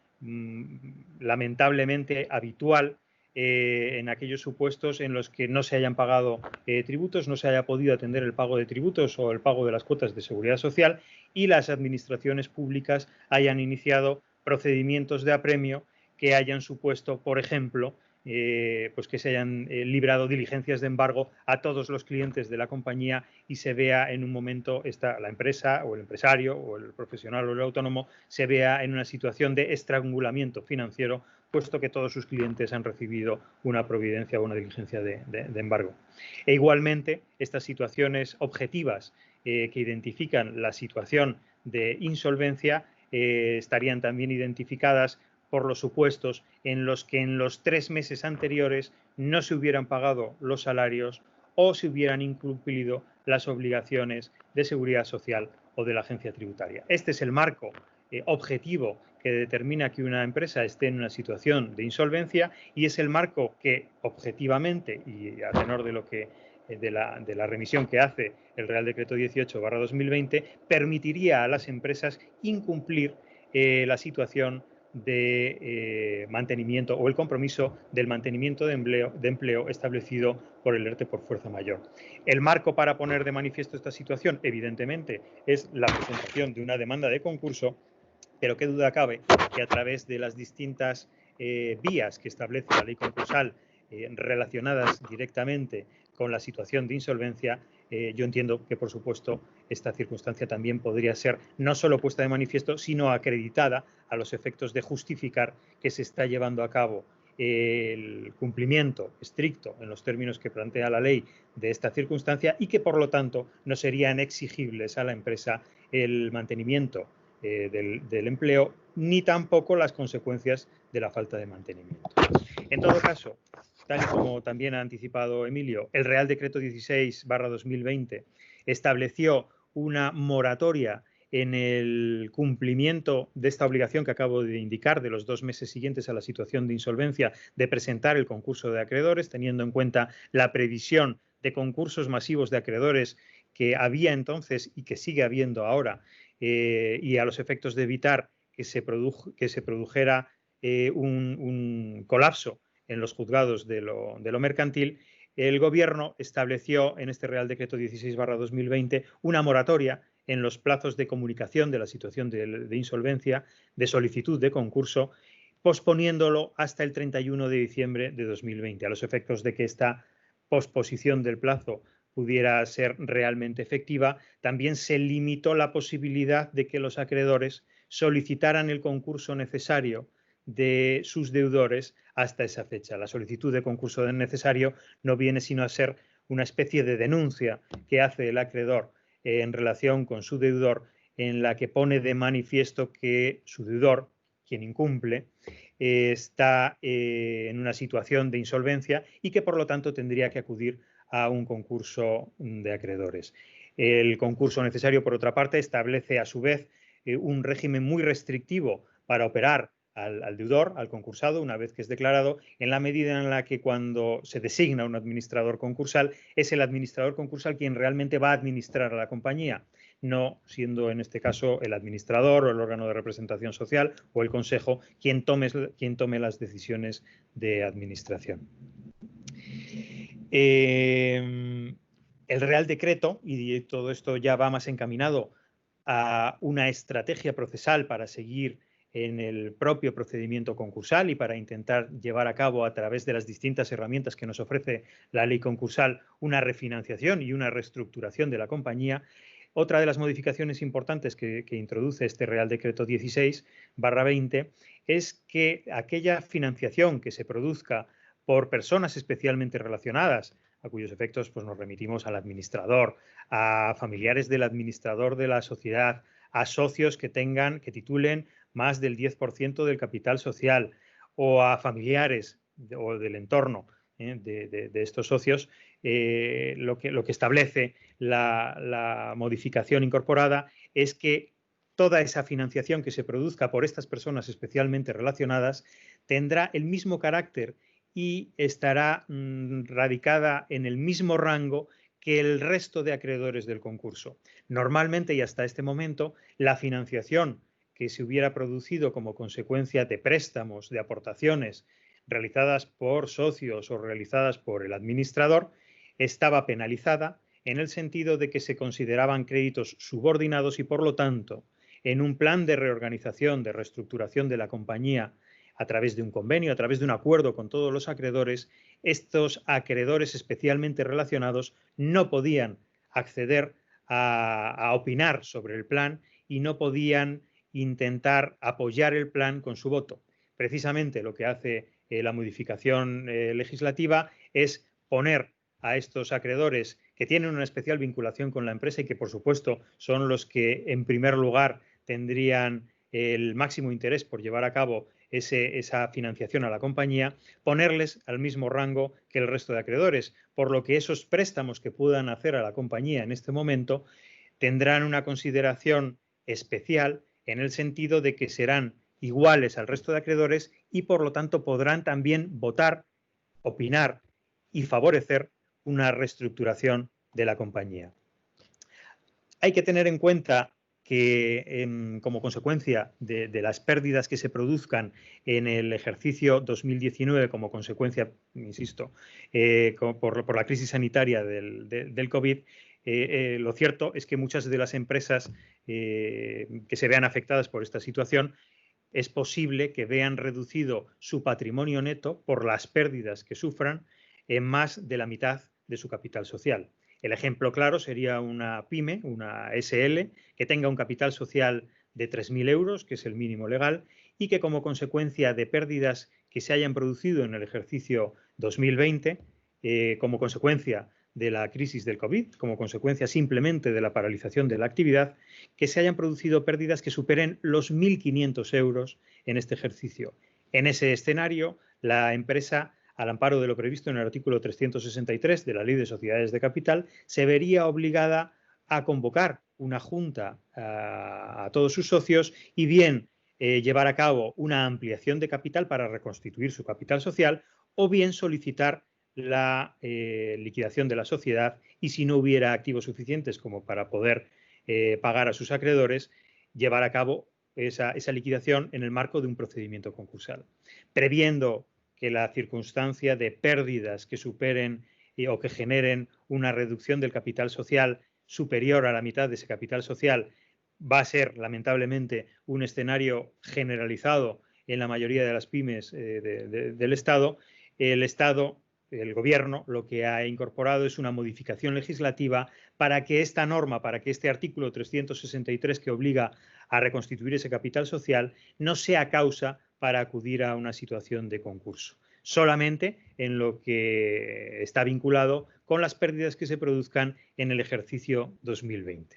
lamentablemente habitual en aquellos supuestos en los que no se hayan pagado tributos, no se haya podido atender el pago de tributos o el pago de las cuotas de seguridad social y las administraciones públicas hayan iniciado procedimientos de apremio que hayan supuesto, por ejemplo, pues que se hayan librado diligencias de embargo a todos los clientes de la compañía y se vea en un momento la empresa o el empresario o el profesional o el autónomo se vea en una situación de estrangulamiento financiero, puesto que todos sus clientes han recibido una providencia o una diligencia de embargo. E igualmente, estas situaciones objetivas que identifican la situación de insolvencia estarían también identificadas por los supuestos en los que en los 3 meses anteriores no se hubieran pagado los salarios o se hubieran incumplido las obligaciones de seguridad social o de la agencia tributaria. Este es el marco objetivo que determina que una empresa esté en una situación de insolvencia y es el marco que objetivamente y a tenor de lo que de la remisión que hace el Real Decreto 18/2020 permitiría a las empresas incumplir la situación de mantenimiento o el compromiso del mantenimiento de empleo establecido por el ERTE por fuerza mayor. El marco para poner de manifiesto esta situación, evidentemente, es la presentación de una demanda de concurso, pero qué duda cabe que a través de las distintas vías que establece la ley concursal relacionadas directamente con la situación de insolvencia, yo entiendo que, por supuesto, esta circunstancia también podría ser no solo puesta de manifiesto, sino acreditada a los efectos de justificar que se está llevando a cabo el cumplimiento estricto en los términos que plantea la ley de esta circunstancia y que, por lo tanto, no serían exigibles a la empresa el mantenimiento del empleo ni tampoco las consecuencias de la falta de mantenimiento. En todo caso, tal y como también ha anticipado Emilio, el Real Decreto 16/2020 estableció una moratoria en el cumplimiento de esta obligación que acabo de indicar de los 2 meses siguientes a la situación de insolvencia de presentar el concurso de acreedores, teniendo en cuenta la previsión de concursos masivos de acreedores que había entonces y que sigue habiendo ahora, y a los efectos de evitar que se produjera un colapso en los juzgados de lo mercantil, el Gobierno estableció en este Real Decreto 16/2020 una moratoria en los plazos de comunicación de la situación de insolvencia, de solicitud de concurso, posponiéndolo hasta el 31 de diciembre de 2020, a los efectos de que esta posposición del plazo pudiera ser realmente efectiva. También se limitó la posibilidad de que los acreedores solicitaran el concurso necesario de sus deudores hasta esa fecha. La solicitud de concurso necesario no viene sino a ser una especie de denuncia que hace el acreedor en relación con su deudor, en la que pone de manifiesto que su deudor, quien incumple, está en una situación de insolvencia y que por lo tanto tendría que acudir a un concurso de acreedores. El concurso necesario, por otra parte, establece a su vez un régimen muy restrictivo para operar al deudor, al concursado, una vez que es declarado, en la medida en la que cuando se designa un administrador concursal, es el administrador concursal quien realmente va a administrar a la compañía, no siendo en este caso el administrador o el órgano de representación social o el consejo quien tome las decisiones de administración. El Real Decreto, y todo esto ya va más encaminado a una estrategia procesal para seguir en el propio procedimiento concursal y para intentar llevar a cabo a través de las distintas herramientas que nos ofrece la ley concursal una refinanciación y una reestructuración de la compañía. Otra de las modificaciones importantes que introduce este Real Decreto 16/20 es que aquella financiación que se produzca por personas especialmente relacionadas, a cuyos efectos pues, nos remitimos al administrador, a familiares del administrador de la sociedad, a socios que titulen más del 10% del capital social, o a familiares o del entorno de estos socios, lo que establece la modificación incorporada es que toda esa financiación que se produzca por estas personas especialmente relacionadas tendrá el mismo carácter y estará radicada en el mismo rango que el resto de acreedores del concurso. Normalmente y hasta este momento, la financiación que se hubiera producido como consecuencia de préstamos, de aportaciones realizadas por socios o realizadas por el administrador, estaba penalizada en el sentido de que se consideraban créditos subordinados y, por lo tanto, en un plan de reorganización, de reestructuración de la compañía a través de un convenio, a través de un acuerdo con todos los acreedores, estos acreedores especialmente relacionados no podían acceder a opinar sobre el plan y no podían intentar apoyar el plan con su voto. Precisamente lo que hace la modificación legislativa es poner a estos acreedores que tienen una especial vinculación con la empresa y que, por supuesto, son los que, en primer lugar, tendrían el máximo interés por llevar a cabo esa financiación a la compañía, ponerles al mismo rango que el resto de acreedores, por lo que esos préstamos que puedan hacer a la compañía en este momento tendrán una consideración especial en el sentido de que serán iguales al resto de acreedores y, por lo tanto, podrán también votar, opinar y favorecer una reestructuración de la compañía. Hay que tener en cuenta que como consecuencia de las pérdidas que se produzcan en el ejercicio 2019 como consecuencia, insisto, por la crisis sanitaria del COVID, lo cierto es que muchas de las empresas que se vean afectadas por esta situación es posible que vean reducido su patrimonio neto por las pérdidas que sufran en más de la mitad de su capital social. El ejemplo claro sería una pyme, una SL, que tenga un capital social de 3.000 euros, que es el mínimo legal, y que como consecuencia de pérdidas que se hayan producido en el ejercicio 2020, como consecuencia de la crisis del COVID, como consecuencia simplemente de la paralización de la actividad, que se hayan producido pérdidas que superen los 1.500 euros en este ejercicio. En ese escenario, la empresa al amparo de lo previsto en el artículo 363 de la Ley de Sociedades de Capital, se vería obligada a convocar una junta a todos sus socios y bien llevar a cabo una ampliación de capital para reconstituir su capital social o bien solicitar la liquidación de la sociedad y, si no hubiera activos suficientes como para poder pagar a sus acreedores, llevar a cabo esa liquidación en el marco de un procedimiento concursal, previendo que la circunstancia de pérdidas que superen o que generen una reducción del capital social superior a la mitad de ese capital social va a ser, lamentablemente, un escenario generalizado en la mayoría de las pymes del Estado. El Gobierno, lo que ha incorporado es una modificación legislativa para que esta norma, para que este artículo 363 que obliga a reconstituir ese capital social, no sea causa para acudir a una situación de concurso, solamente en lo que está vinculado con las pérdidas que se produzcan en el ejercicio 2020.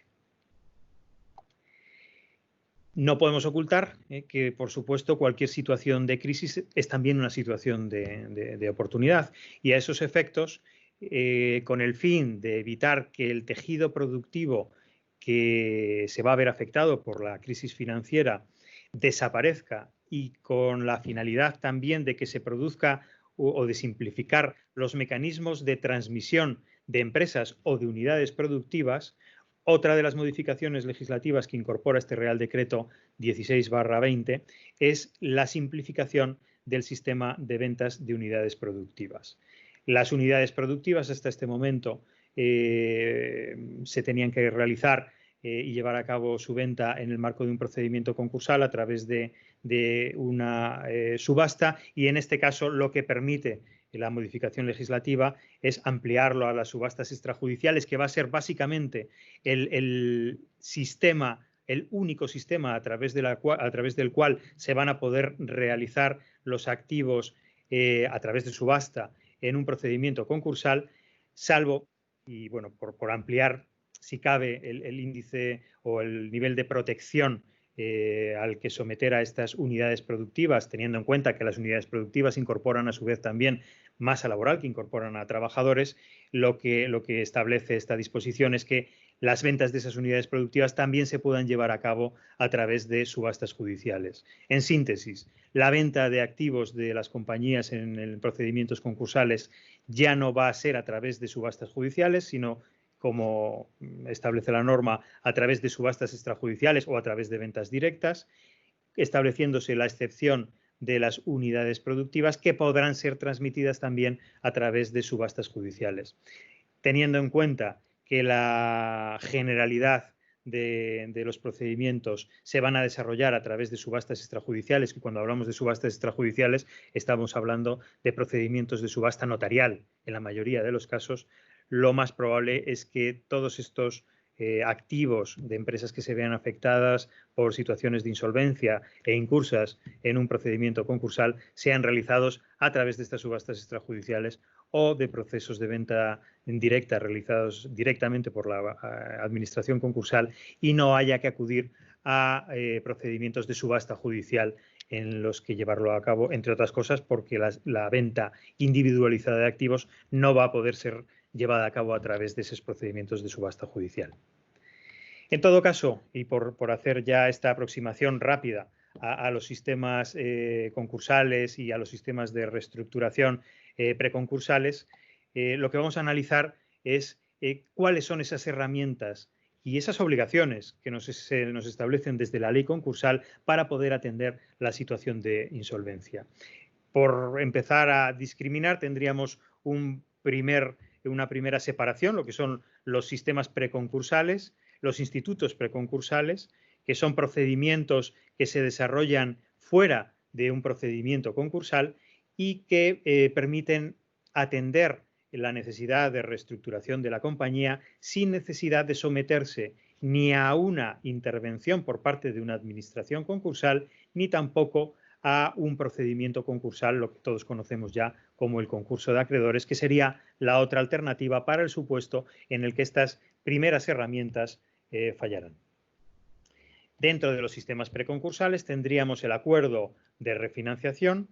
No podemos ocultar que, por supuesto, cualquier situación de crisis es también una situación de oportunidad, y a esos efectos, con el fin de evitar que el tejido productivo que se va a ver afectado por la crisis financiera desaparezca, y con la finalidad también de que se produzca o de simplificar los mecanismos de transmisión de empresas o de unidades productivas, otra de las modificaciones legislativas que incorpora este Real Decreto 16/20 es la simplificación del sistema de ventas de unidades productivas. Las unidades productivas hasta este momento se tenían que realizar y llevar a cabo su venta en el marco de un procedimiento concursal a través de una subasta, y en este caso lo que permite la modificación legislativa es ampliarlo a las subastas extrajudiciales, que va a ser básicamente el único sistema a través del cual se van a poder realizar los activos a través de subasta en un procedimiento concursal, salvo, y bueno, por ampliar si cabe el índice o el nivel de protección al que someter a estas unidades productivas, teniendo en cuenta que las unidades productivas incorporan a su vez también masa laboral, que incorporan a trabajadores. Lo que establece esta disposición es que las ventas de esas unidades productivas también se puedan llevar a cabo a través de subastas judiciales. En síntesis, la venta de activos de las compañías en procedimientos concursales ya no va a ser a través de subastas judiciales, sino, como establece la norma, a través de subastas extrajudiciales o a través de ventas directas, estableciéndose la excepción de las unidades productivas, que podrán ser transmitidas también a través de subastas judiciales. Teniendo en cuenta que la generalidad de los procedimientos se van a desarrollar a través de subastas extrajudiciales, y cuando hablamos de subastas extrajudiciales estamos hablando de procedimientos de subasta notarial en la mayoría de los casos, lo más probable es que todos estos activos de empresas que se vean afectadas por situaciones de insolvencia e incursas en un procedimiento concursal sean realizados a través de estas subastas extrajudiciales o de procesos de venta directa realizados directamente por la administración concursal, y no haya que acudir a procedimientos de subasta judicial en los que llevarlo a cabo, entre otras cosas porque la venta individualizada de activos no va a poder ser llevada a cabo a través de esos procedimientos de subasta judicial. En todo caso, y por hacer ya esta aproximación rápida a los sistemas concursales y a los sistemas de reestructuración preconcursales, lo que vamos a analizar es cuáles son esas herramientas y esas obligaciones que nos establecen desde la ley concursal para poder atender la situación de insolvencia. Por empezar a discriminar, tendríamos una primera separación, lo que son los sistemas preconcursales, los institutos preconcursales, que son procedimientos que se desarrollan fuera de un procedimiento concursal y que permiten atender la necesidad de reestructuración de la compañía sin necesidad de someterse ni a una intervención por parte de una administración concursal, ni tampoco a un procedimiento concursal, lo que todos conocemos ya como el concurso de acreedores, que sería la otra alternativa para el supuesto en el que estas primeras herramientas fallarán. Dentro de los sistemas preconcursales tendríamos el acuerdo de refinanciación,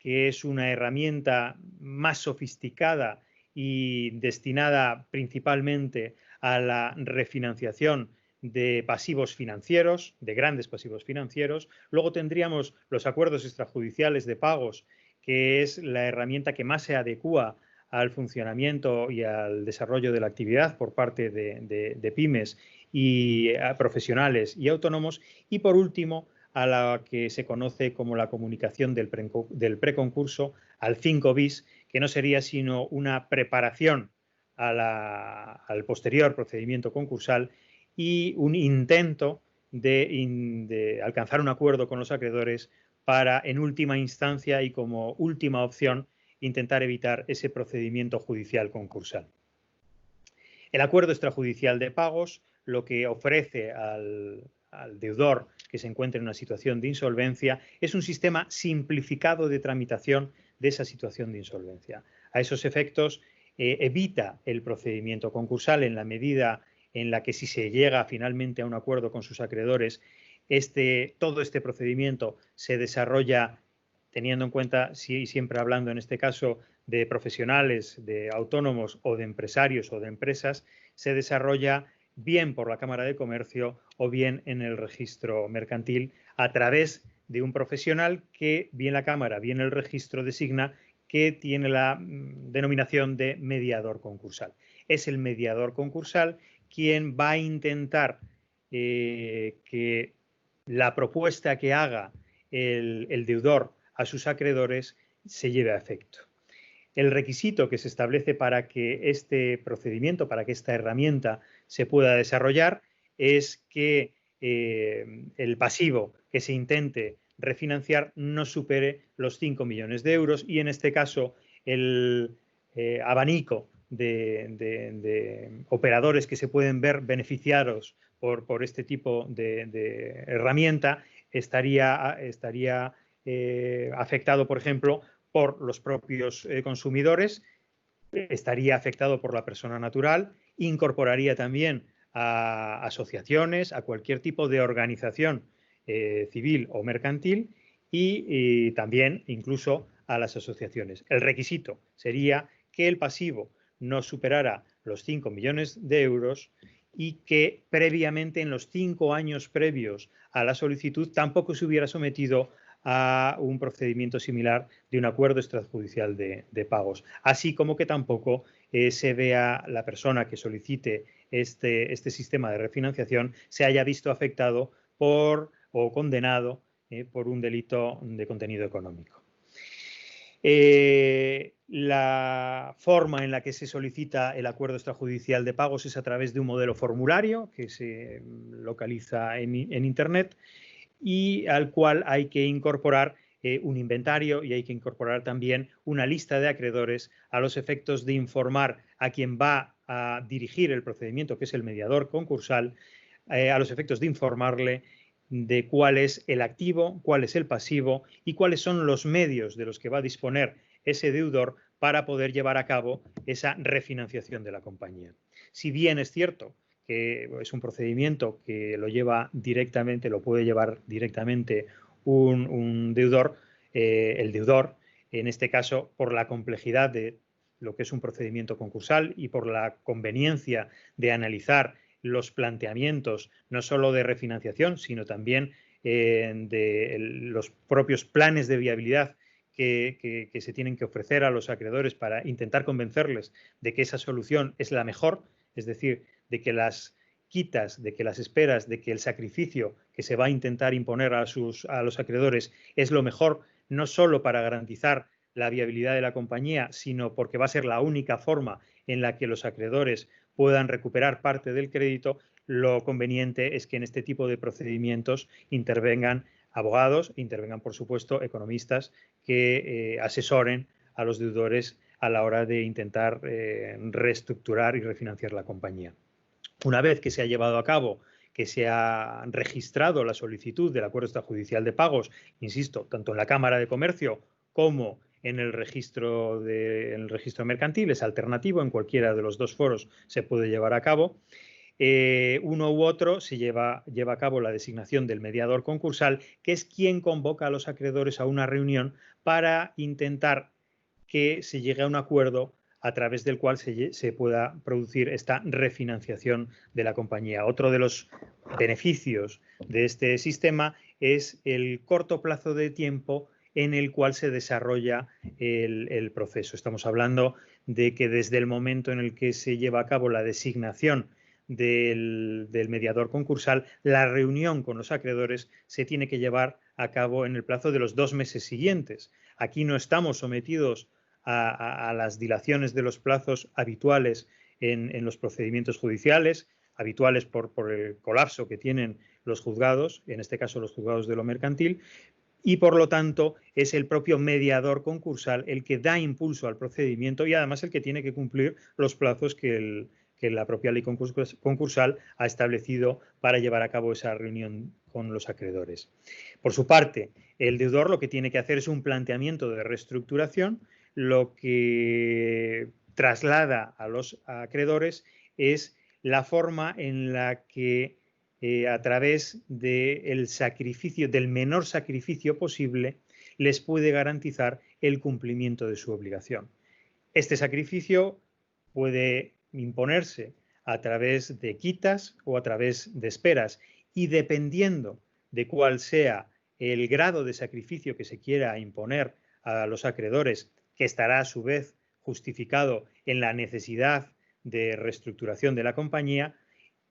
que es una herramienta más sofisticada y destinada principalmente a la refinanciación de pasivos financieros, de grandes pasivos financieros. Luego tendríamos los acuerdos extrajudiciales de pagos, que es la herramienta que más se adecúa al funcionamiento y al desarrollo de la actividad por parte de pymes y profesionales y autónomos. Y por último, a la que se conoce como la comunicación del preconcurso, al 5 bis, que no sería sino una preparación al posterior procedimiento concursal y un intento de alcanzar un acuerdo con los acreedores para, en última instancia y como última opción, intentar evitar ese procedimiento judicial concursal. El acuerdo extrajudicial de pagos lo que ofrece al deudor que se encuentre en una situación de insolvencia es un sistema simplificado de tramitación de esa situación de insolvencia. A esos efectos, evita el procedimiento concursal en la medida en la que, si se llega finalmente a un acuerdo con sus acreedores, todo este procedimiento se desarrolla teniendo en cuenta, siempre hablando en este caso de profesionales, de autónomos o de empresarios o de empresas, se desarrolla bien por la Cámara de Comercio o bien en el registro mercantil a través de un profesional que bien la Cámara, bien el registro designa, que tiene la denominación de mediador concursal. Es el mediador concursal quien va a intentar que la propuesta que haga el deudor a sus acreedores se lleve a efecto. El requisito que se establece para que este procedimiento, para que esta herramienta se pueda desarrollar, es que el pasivo que se intente refinanciar no supere los 5 millones de euros y, en este caso, el abanico de operadores que se pueden ver beneficiados por este tipo de herramienta estaría afectado, por ejemplo, por los propios consumidores, estaría afectado por la persona natural, incorporaría también a asociaciones, a cualquier tipo de organización civil o mercantil y también incluso a las asociaciones. El requisito sería que el pasivo no superara los 5 millones de euros y que previamente, en los 5 años previos a la solicitud, tampoco se hubiera sometido a un procedimiento similar de un acuerdo extrajudicial de pagos, así como que tampoco se vea la persona que solicite este sistema de refinanciación se haya visto afectado o condenado por un delito de contenido económico. La forma en la que se solicita el acuerdo extrajudicial de pagos es a través de un modelo formulario que se localiza en Internet y al cual hay que incorporar un inventario y hay que incorporar también una lista de acreedores a los efectos de informar a quien va a dirigir el procedimiento, que es el mediador concursal, a los efectos de informarle de cuál es el activo, cuál es el pasivo y cuáles son los medios de los que va a disponer ese deudor para poder llevar a cabo esa refinanciación de la compañía. Si bien es cierto que es un procedimiento que lo lleva directamente, lo puede llevar directamente un deudor, el deudor, en este caso, por la complejidad de lo que es un procedimiento concursal y por la conveniencia de analizar los planteamientos, no solo de refinanciación, sino también de los propios planes de viabilidad que se tienen que ofrecer a los acreedores para intentar convencerles de que esa solución es la mejor, es decir, de que las quitas, de que las esperas, de que el sacrificio que se va a intentar imponer a los acreedores es lo mejor, no solo para garantizar la viabilidad de la compañía, sino porque va a ser la única forma en la que los acreedores puedan recuperar parte del crédito. Lo conveniente es que en este tipo de procedimientos intervengan abogados, intervengan, por supuesto, economistas que asesoren a los deudores a la hora de intentar reestructurar y refinanciar la compañía. Una vez que se ha llevado a cabo, que se ha registrado la solicitud del acuerdo extrajudicial de pagos, insisto, tanto en la Cámara de Comercio como en el registro mercantil, es alternativo, en cualquiera de los dos foros se puede llevar a cabo. uno u otro se lleva a cabo la designación del mediador concursal, que es quien convoca a los acreedores a una reunión para intentar que se llegue a un acuerdo a través del cual se pueda producir esta refinanciación de la compañía. Otro de los beneficios de este sistema es el corto plazo de tiempo en el cual se desarrolla el proceso. Estamos hablando de que desde el momento en el que se lleva a cabo la designación del mediador concursal, la reunión con los acreedores se tiene que llevar a cabo en el plazo de los 2 meses siguientes. Aquí no estamos sometidos a las dilaciones de los plazos habituales en los procedimientos judiciales, habituales por el colapso que tienen los juzgados, en este caso los juzgados de lo mercantil, y por lo tanto es el propio mediador concursal el que da impulso al procedimiento y además el que tiene que cumplir los plazos que la propia ley concursal ha establecido para llevar a cabo esa reunión con los acreedores. Por su parte, el deudor lo que tiene que hacer es un planteamiento de reestructuración, lo que traslada a los acreedores es la forma en la que a través del sacrificio, del menor sacrificio posible, les puede garantizar el cumplimiento de su obligación. Este sacrificio puede imponerse a través de quitas o a través de esperas y dependiendo de cuál sea el grado de sacrificio que se quiera imponer a los acreedores, que estará a su vez justificado en la necesidad de reestructuración de la compañía,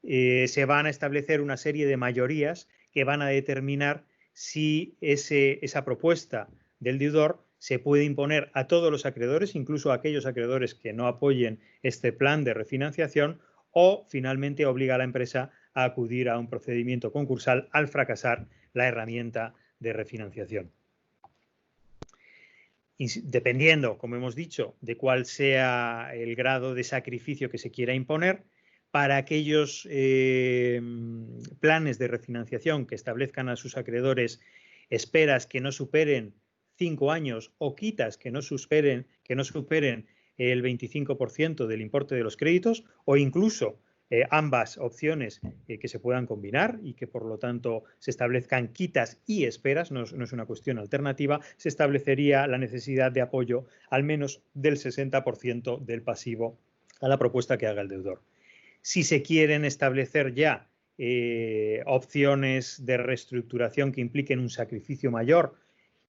se van a establecer una serie de mayorías que van a determinar si esa propuesta del deudor se puede imponer a todos los acreedores, incluso a aquellos acreedores que no apoyen este plan de refinanciación, o finalmente obliga a la empresa a acudir a un procedimiento concursal al fracasar la herramienta de refinanciación. Y dependiendo, como hemos dicho, de cuál sea el grado de sacrificio que se quiera imponer, para aquellos planes de refinanciación que establezcan a sus acreedores esperas que no superen 5 años o quitas que no superen el 25% del importe de los créditos o incluso ambas opciones que se puedan combinar y que por lo tanto se establezcan quitas y esperas, no es una cuestión alternativa, se establecería la necesidad de apoyo al menos del 60% del pasivo a la propuesta que haga el deudor. Si se quieren establecer ya opciones de reestructuración que impliquen un sacrificio mayor,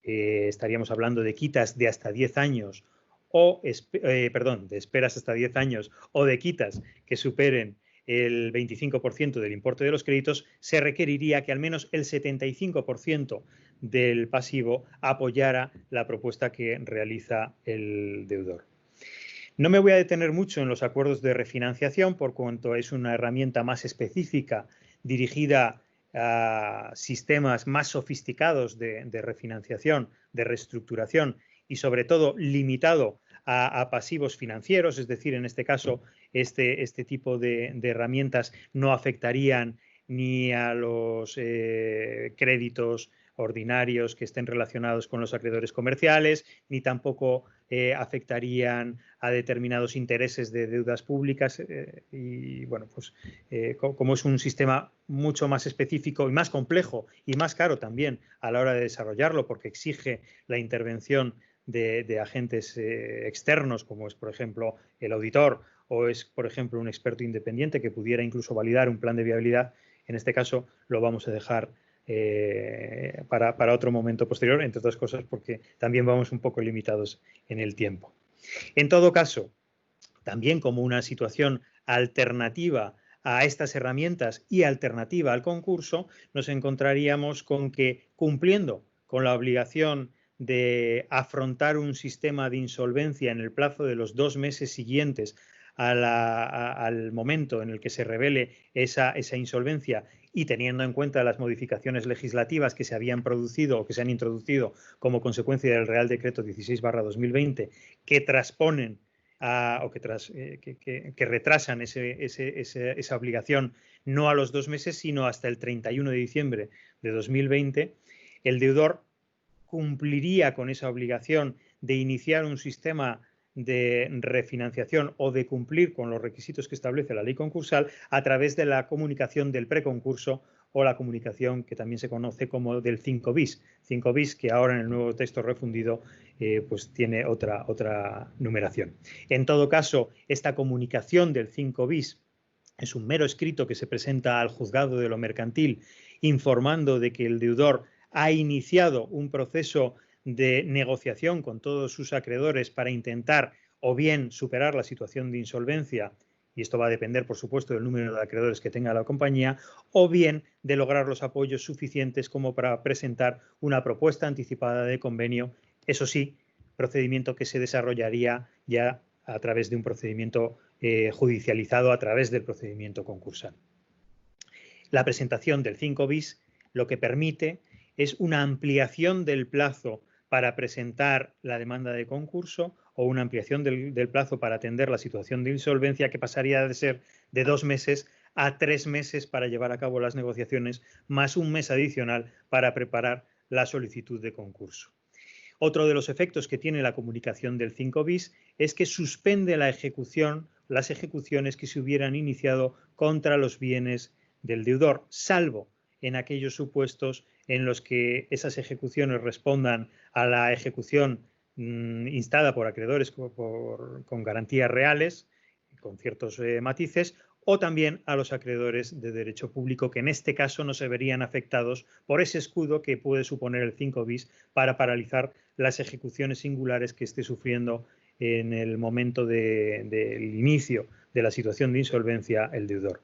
estaríamos hablando de quitas de hasta 10 años o, de esperas hasta 10 años o de quitas que superen el 25% del importe de los créditos, se requeriría que al menos el 75% del pasivo apoyara la propuesta que realiza el deudor. No me voy a detener mucho en los acuerdos de refinanciación por cuanto es una herramienta más específica dirigida a sistemas más sofisticados de refinanciación, de reestructuración y sobre todo limitado a pasivos financieros, es decir, en este caso este tipo de herramientas no afectarían ni a los créditos ordinarios que estén relacionados con los acreedores comerciales, ni tampoco afectarían a determinados intereses de deudas públicas y bueno, pues como es un sistema mucho más específico y más complejo y más caro también a la hora de desarrollarlo porque exige la intervención de agentes externos como es por ejemplo el auditor o es por ejemplo un experto independiente que pudiera incluso validar un plan de viabilidad, en este caso lo vamos a dejar para otro momento posterior, entre otras cosas porque también vamos un poco limitados en el tiempo. En todo caso, también como una situación alternativa a estas herramientas y alternativa al concurso, nos encontraríamos con que cumpliendo con la obligación de afrontar un sistema de insolvencia en el plazo de los 2 meses siguientes al momento en el que se revele esa insolvencia y teniendo en cuenta las modificaciones legislativas que se habían producido o que se han introducido como consecuencia del Real Decreto 16/2020 que transponen o que retrasan esa obligación no a los 2 meses sino hasta el 31 de diciembre de 2020, el deudor cumpliría con esa obligación de iniciar un sistema de refinanciación o de cumplir con los requisitos que establece la ley concursal a través de la comunicación del preconcurso o la comunicación que también se conoce como del 5 bis. 5 bis que ahora en el nuevo texto refundido pues tiene otra numeración. En todo caso, esta comunicación del 5 bis es un mero escrito que se presenta al juzgado de lo mercantil informando de que el deudor ha iniciado un proceso de negociación con todos sus acreedores para intentar o bien superar la situación de insolvencia, y esto va a depender, por supuesto, del número de acreedores que tenga la compañía, o bien de lograr los apoyos suficientes como para presentar una propuesta anticipada de convenio, eso sí, procedimiento que se desarrollaría ya a través de un procedimiento judicializado a través del procedimiento concursal. La presentación del 5 bis lo que permite es una ampliación del plazo para presentar la demanda de concurso o una ampliación del plazo para atender la situación de insolvencia que pasaría de ser de 2 meses a 3 meses para llevar a cabo las negociaciones, más un mes adicional para preparar la solicitud de concurso. Otro de los efectos que tiene la comunicación del 5 bis es que suspende la ejecución, las ejecuciones que se hubieran iniciado contra los bienes del deudor, salvo en aquellos supuestos en los que esas ejecuciones respondan a la ejecución instada por acreedores con garantías reales, con ciertos matices, o también a los acreedores de derecho público, que en este caso no se verían afectados por ese escudo que puede suponer el 5 bis para paralizar las ejecuciones singulares que esté sufriendo en el momento del inicio de la situación de insolvencia el deudor.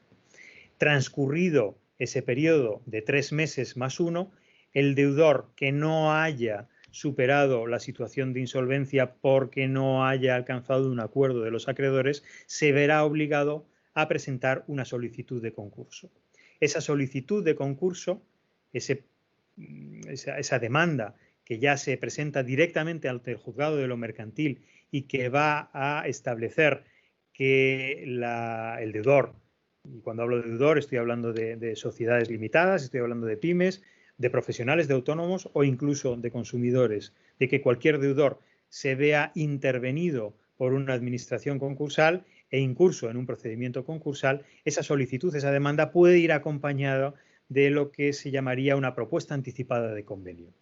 Transcurrido ese periodo de 3 meses más 1, el deudor que no haya superado la situación de insolvencia porque no haya alcanzado un acuerdo de los acreedores, se verá obligado a presentar una solicitud de concurso. Esa solicitud de concurso, esa demanda que ya se presenta directamente ante el juzgado de lo mercantil y que va a establecer que el deudor, y cuando hablo de deudor estoy hablando de sociedades limitadas, estoy hablando de pymes, de profesionales, de autónomos o incluso de consumidores, de que cualquier deudor se vea intervenido por una administración concursal e incurso en un procedimiento concursal, esa solicitud, esa demanda puede ir acompañada de lo que se llamaría una propuesta anticipada de convenio,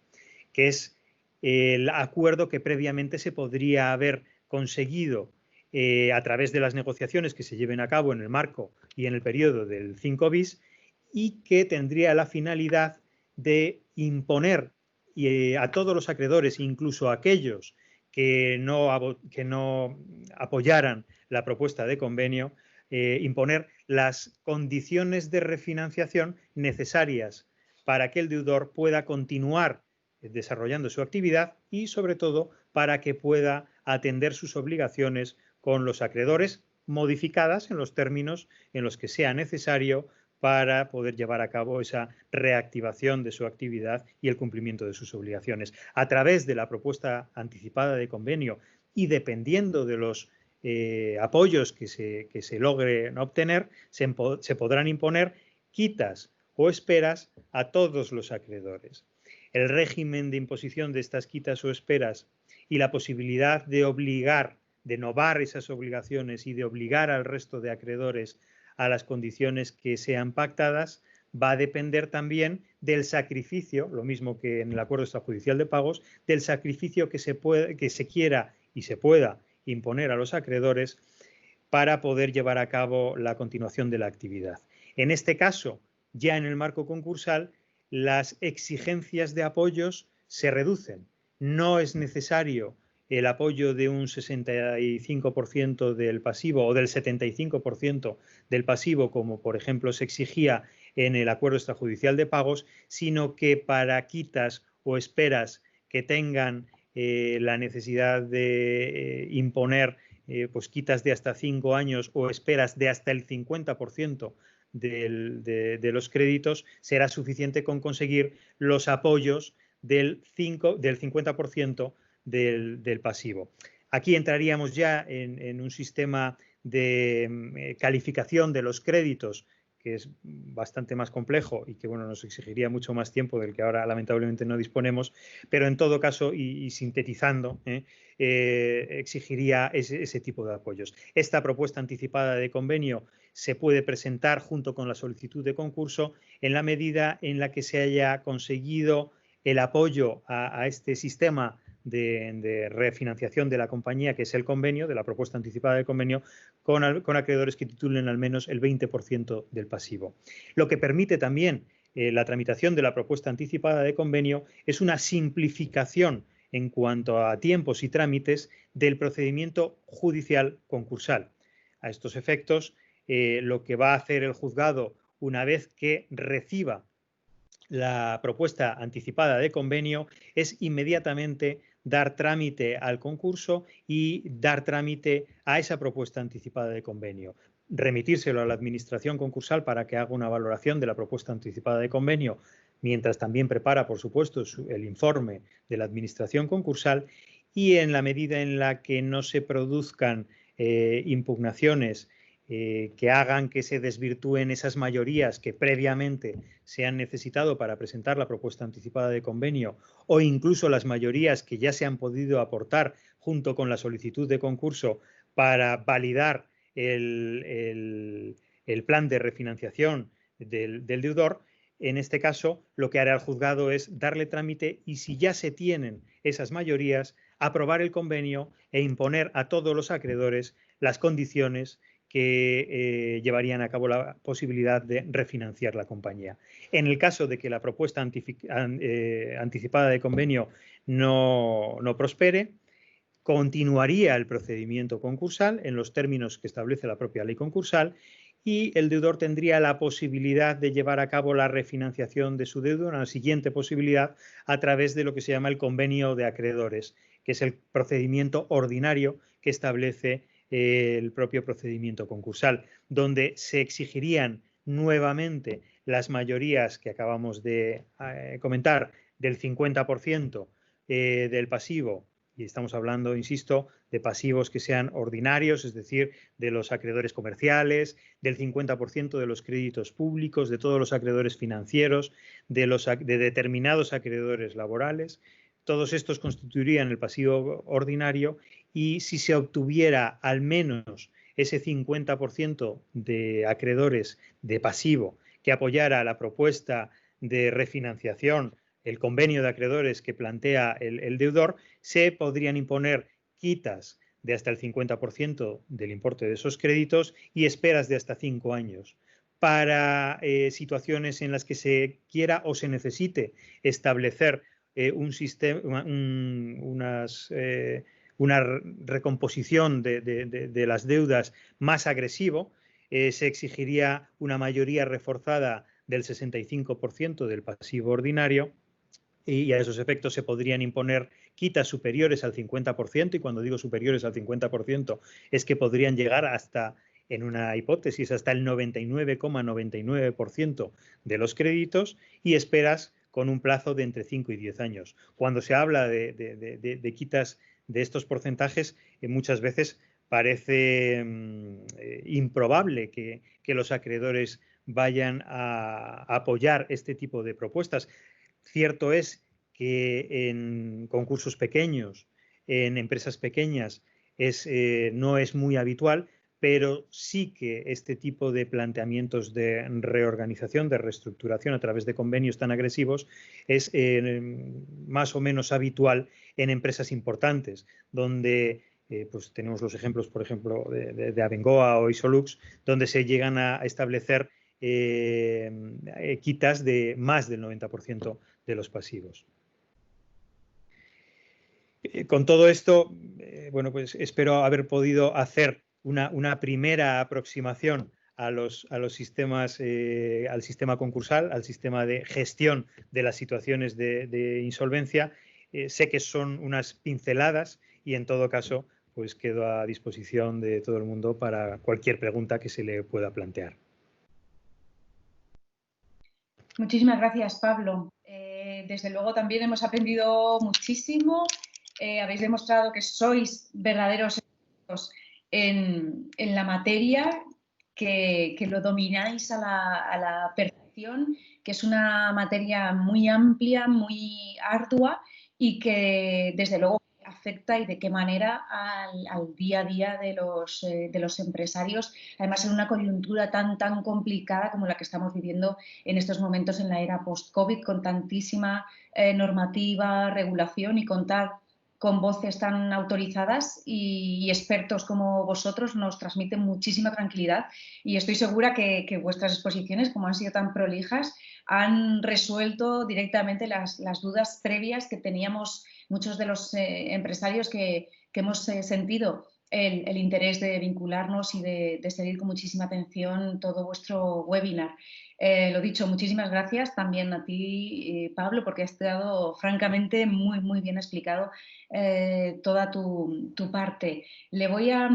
que es el acuerdo que previamente se podría haber conseguido a través de las negociaciones que se lleven a cabo en el marco y en el periodo del 5 bis y que tendría la finalidad de imponer a todos los acreedores, incluso a aquellos que no apoyaran la propuesta de convenio, imponer las condiciones de refinanciación necesarias para que el deudor pueda continuar desarrollando su actividad y, sobre todo, para que pueda atender sus obligaciones con los acreedores modificadas en los términos en los que sea necesario para poder llevar a cabo esa reactivación de su actividad y el cumplimiento de sus obligaciones. A través de la propuesta anticipada de convenio y dependiendo de los apoyos que se logren obtener, se podrán imponer quitas o esperas a todos los acreedores. El régimen de imposición de estas quitas o esperas y la posibilidad de obligar, de novar esas obligaciones y de obligar al resto de acreedores a las condiciones que sean pactadas, va a depender también del sacrificio, lo mismo que en el acuerdo extrajudicial de pagos, del sacrificio que se quiera y se pueda imponer a los acreedores para poder llevar a cabo la continuación de la actividad. En este caso, ya en el marco concursal, las exigencias de apoyos se reducen. No es necesario el apoyo de un 65% del pasivo o del 75% del pasivo, como por ejemplo se exigía en el acuerdo extrajudicial de pagos, sino que para quitas o esperas que tengan la necesidad de imponer pues quitas de hasta 5 años o esperas de hasta el 50% de los créditos, será suficiente con conseguir los apoyos del 50% del pasivo. Aquí entraríamos ya en un sistema de calificación de los créditos que es bastante más complejo y que bueno, nos exigiría mucho más tiempo del que ahora lamentablemente no disponemos, pero en todo caso y sintetizando, exigiría ese tipo de apoyos. Esta propuesta anticipada de convenio se puede presentar junto con la solicitud de concurso en la medida en la que se haya conseguido el apoyo a este sistema de refinanciación de la compañía, que es el convenio, de la propuesta anticipada de convenio, con acreedores que titulen al menos el 20% del pasivo. Lo que permite también la tramitación de la propuesta anticipada de convenio es una simplificación en cuanto a tiempos y trámites del procedimiento judicial concursal. A estos efectos, lo que va a hacer el juzgado una vez que reciba la propuesta anticipada de convenio es inmediatamente dar trámite al concurso y dar trámite a esa propuesta anticipada de convenio. Remitírselo a la administración concursal para que haga una valoración de la propuesta anticipada de convenio, mientras también prepara, por supuesto, el informe de la administración concursal, y en la medida en la que no se produzcan impugnaciones que hagan que se desvirtúen esas mayorías que previamente se han necesitado para presentar la propuesta anticipada de convenio, o incluso las mayorías que ya se han podido aportar junto con la solicitud de concurso para validar el plan de refinanciación del deudor. En este caso, lo que hará el juzgado es darle trámite y, si ya se tienen esas mayorías, aprobar el convenio e imponer a todos los acreedores las condiciones que llevarían a cabo la posibilidad de refinanciar la compañía. En el caso de que la propuesta anticipada de convenio no prospere, continuaría el procedimiento concursal en los términos que establece la propia ley concursal, y el deudor tendría la posibilidad de llevar a cabo la refinanciación de su deuda, una siguiente posibilidad, a través de lo que se llama el convenio de acreedores, que es el procedimiento ordinario que establece el propio procedimiento concursal, donde se exigirían nuevamente las mayorías que acabamos de comentar del 50% del pasivo, y estamos hablando, insisto, de pasivos que sean ordinarios, es decir, de los acreedores comerciales, del 50% de los créditos públicos, de todos los acreedores financieros, de determinados acreedores laborales. Todos estos constituirían el pasivo ordinario, y si se obtuviera al menos ese 50% de acreedores de pasivo que apoyara la propuesta de refinanciación, el convenio de acreedores que plantea el deudor, se podrían imponer quitas de hasta el 50% del importe de esos créditos y esperas de hasta 5 años. Para situaciones en las que se quiera o se necesite establecer un sistema, una recomposición de las deudas más agresivo, se exigiría una mayoría reforzada del 65% del pasivo ordinario, y a esos efectos se podrían imponer quitas superiores al 50%, y cuando digo superiores al 50% es que podrían llegar hasta, en una hipótesis, hasta el 99,99% de los créditos, y esperas con un plazo de entre 5 y 10 años. Cuando se habla de quitas de estos porcentajes, muchas veces parece improbable que los acreedores vayan a apoyar este tipo de propuestas. Cierto es que en concursos pequeños, en empresas pequeñas, no es muy habitual, pero sí que este tipo de planteamientos de reorganización, de reestructuración a través de convenios tan agresivos es más o menos habitual en empresas importantes, donde pues tenemos los ejemplos, por ejemplo, de Abengoa o Isolux, donde se llegan a establecer quitas de más del 90% de los pasivos. Con todo esto, bueno, pues espero haber podido hacer una primera aproximación a los sistemas, al sistema concursal, al sistema de gestión de las situaciones de insolvencia. Sé que son unas pinceladas, y en todo caso, pues quedo a disposición de todo el mundo para cualquier pregunta que se le pueda plantear. Muchísimas gracias, Pablo. Desde luego también hemos aprendido muchísimo. Habéis demostrado que sois verdaderos expertos en la materia, que lo domináis a la perfección, que es una materia muy amplia, muy ardua y que desde luego afecta y de qué manera al día a día de los empresarios, además en una coyuntura tan complicada como la que estamos viviendo en estos momentos en la era post-COVID, con tantísima normativa, regulación, y contar con voces tan autorizadas y expertos como vosotros nos transmiten muchísima tranquilidad, y estoy segura que vuestras exposiciones, como han sido tan prolijas, han resuelto directamente las dudas previas que teníamos muchos de los empresarios que hemos sentido el interés de vincularnos y de seguir con muchísima atención todo vuestro webinar. Lo dicho, muchísimas gracias también a ti, Pablo, porque has quedado francamente muy bien explicado toda tu parte. Le voy a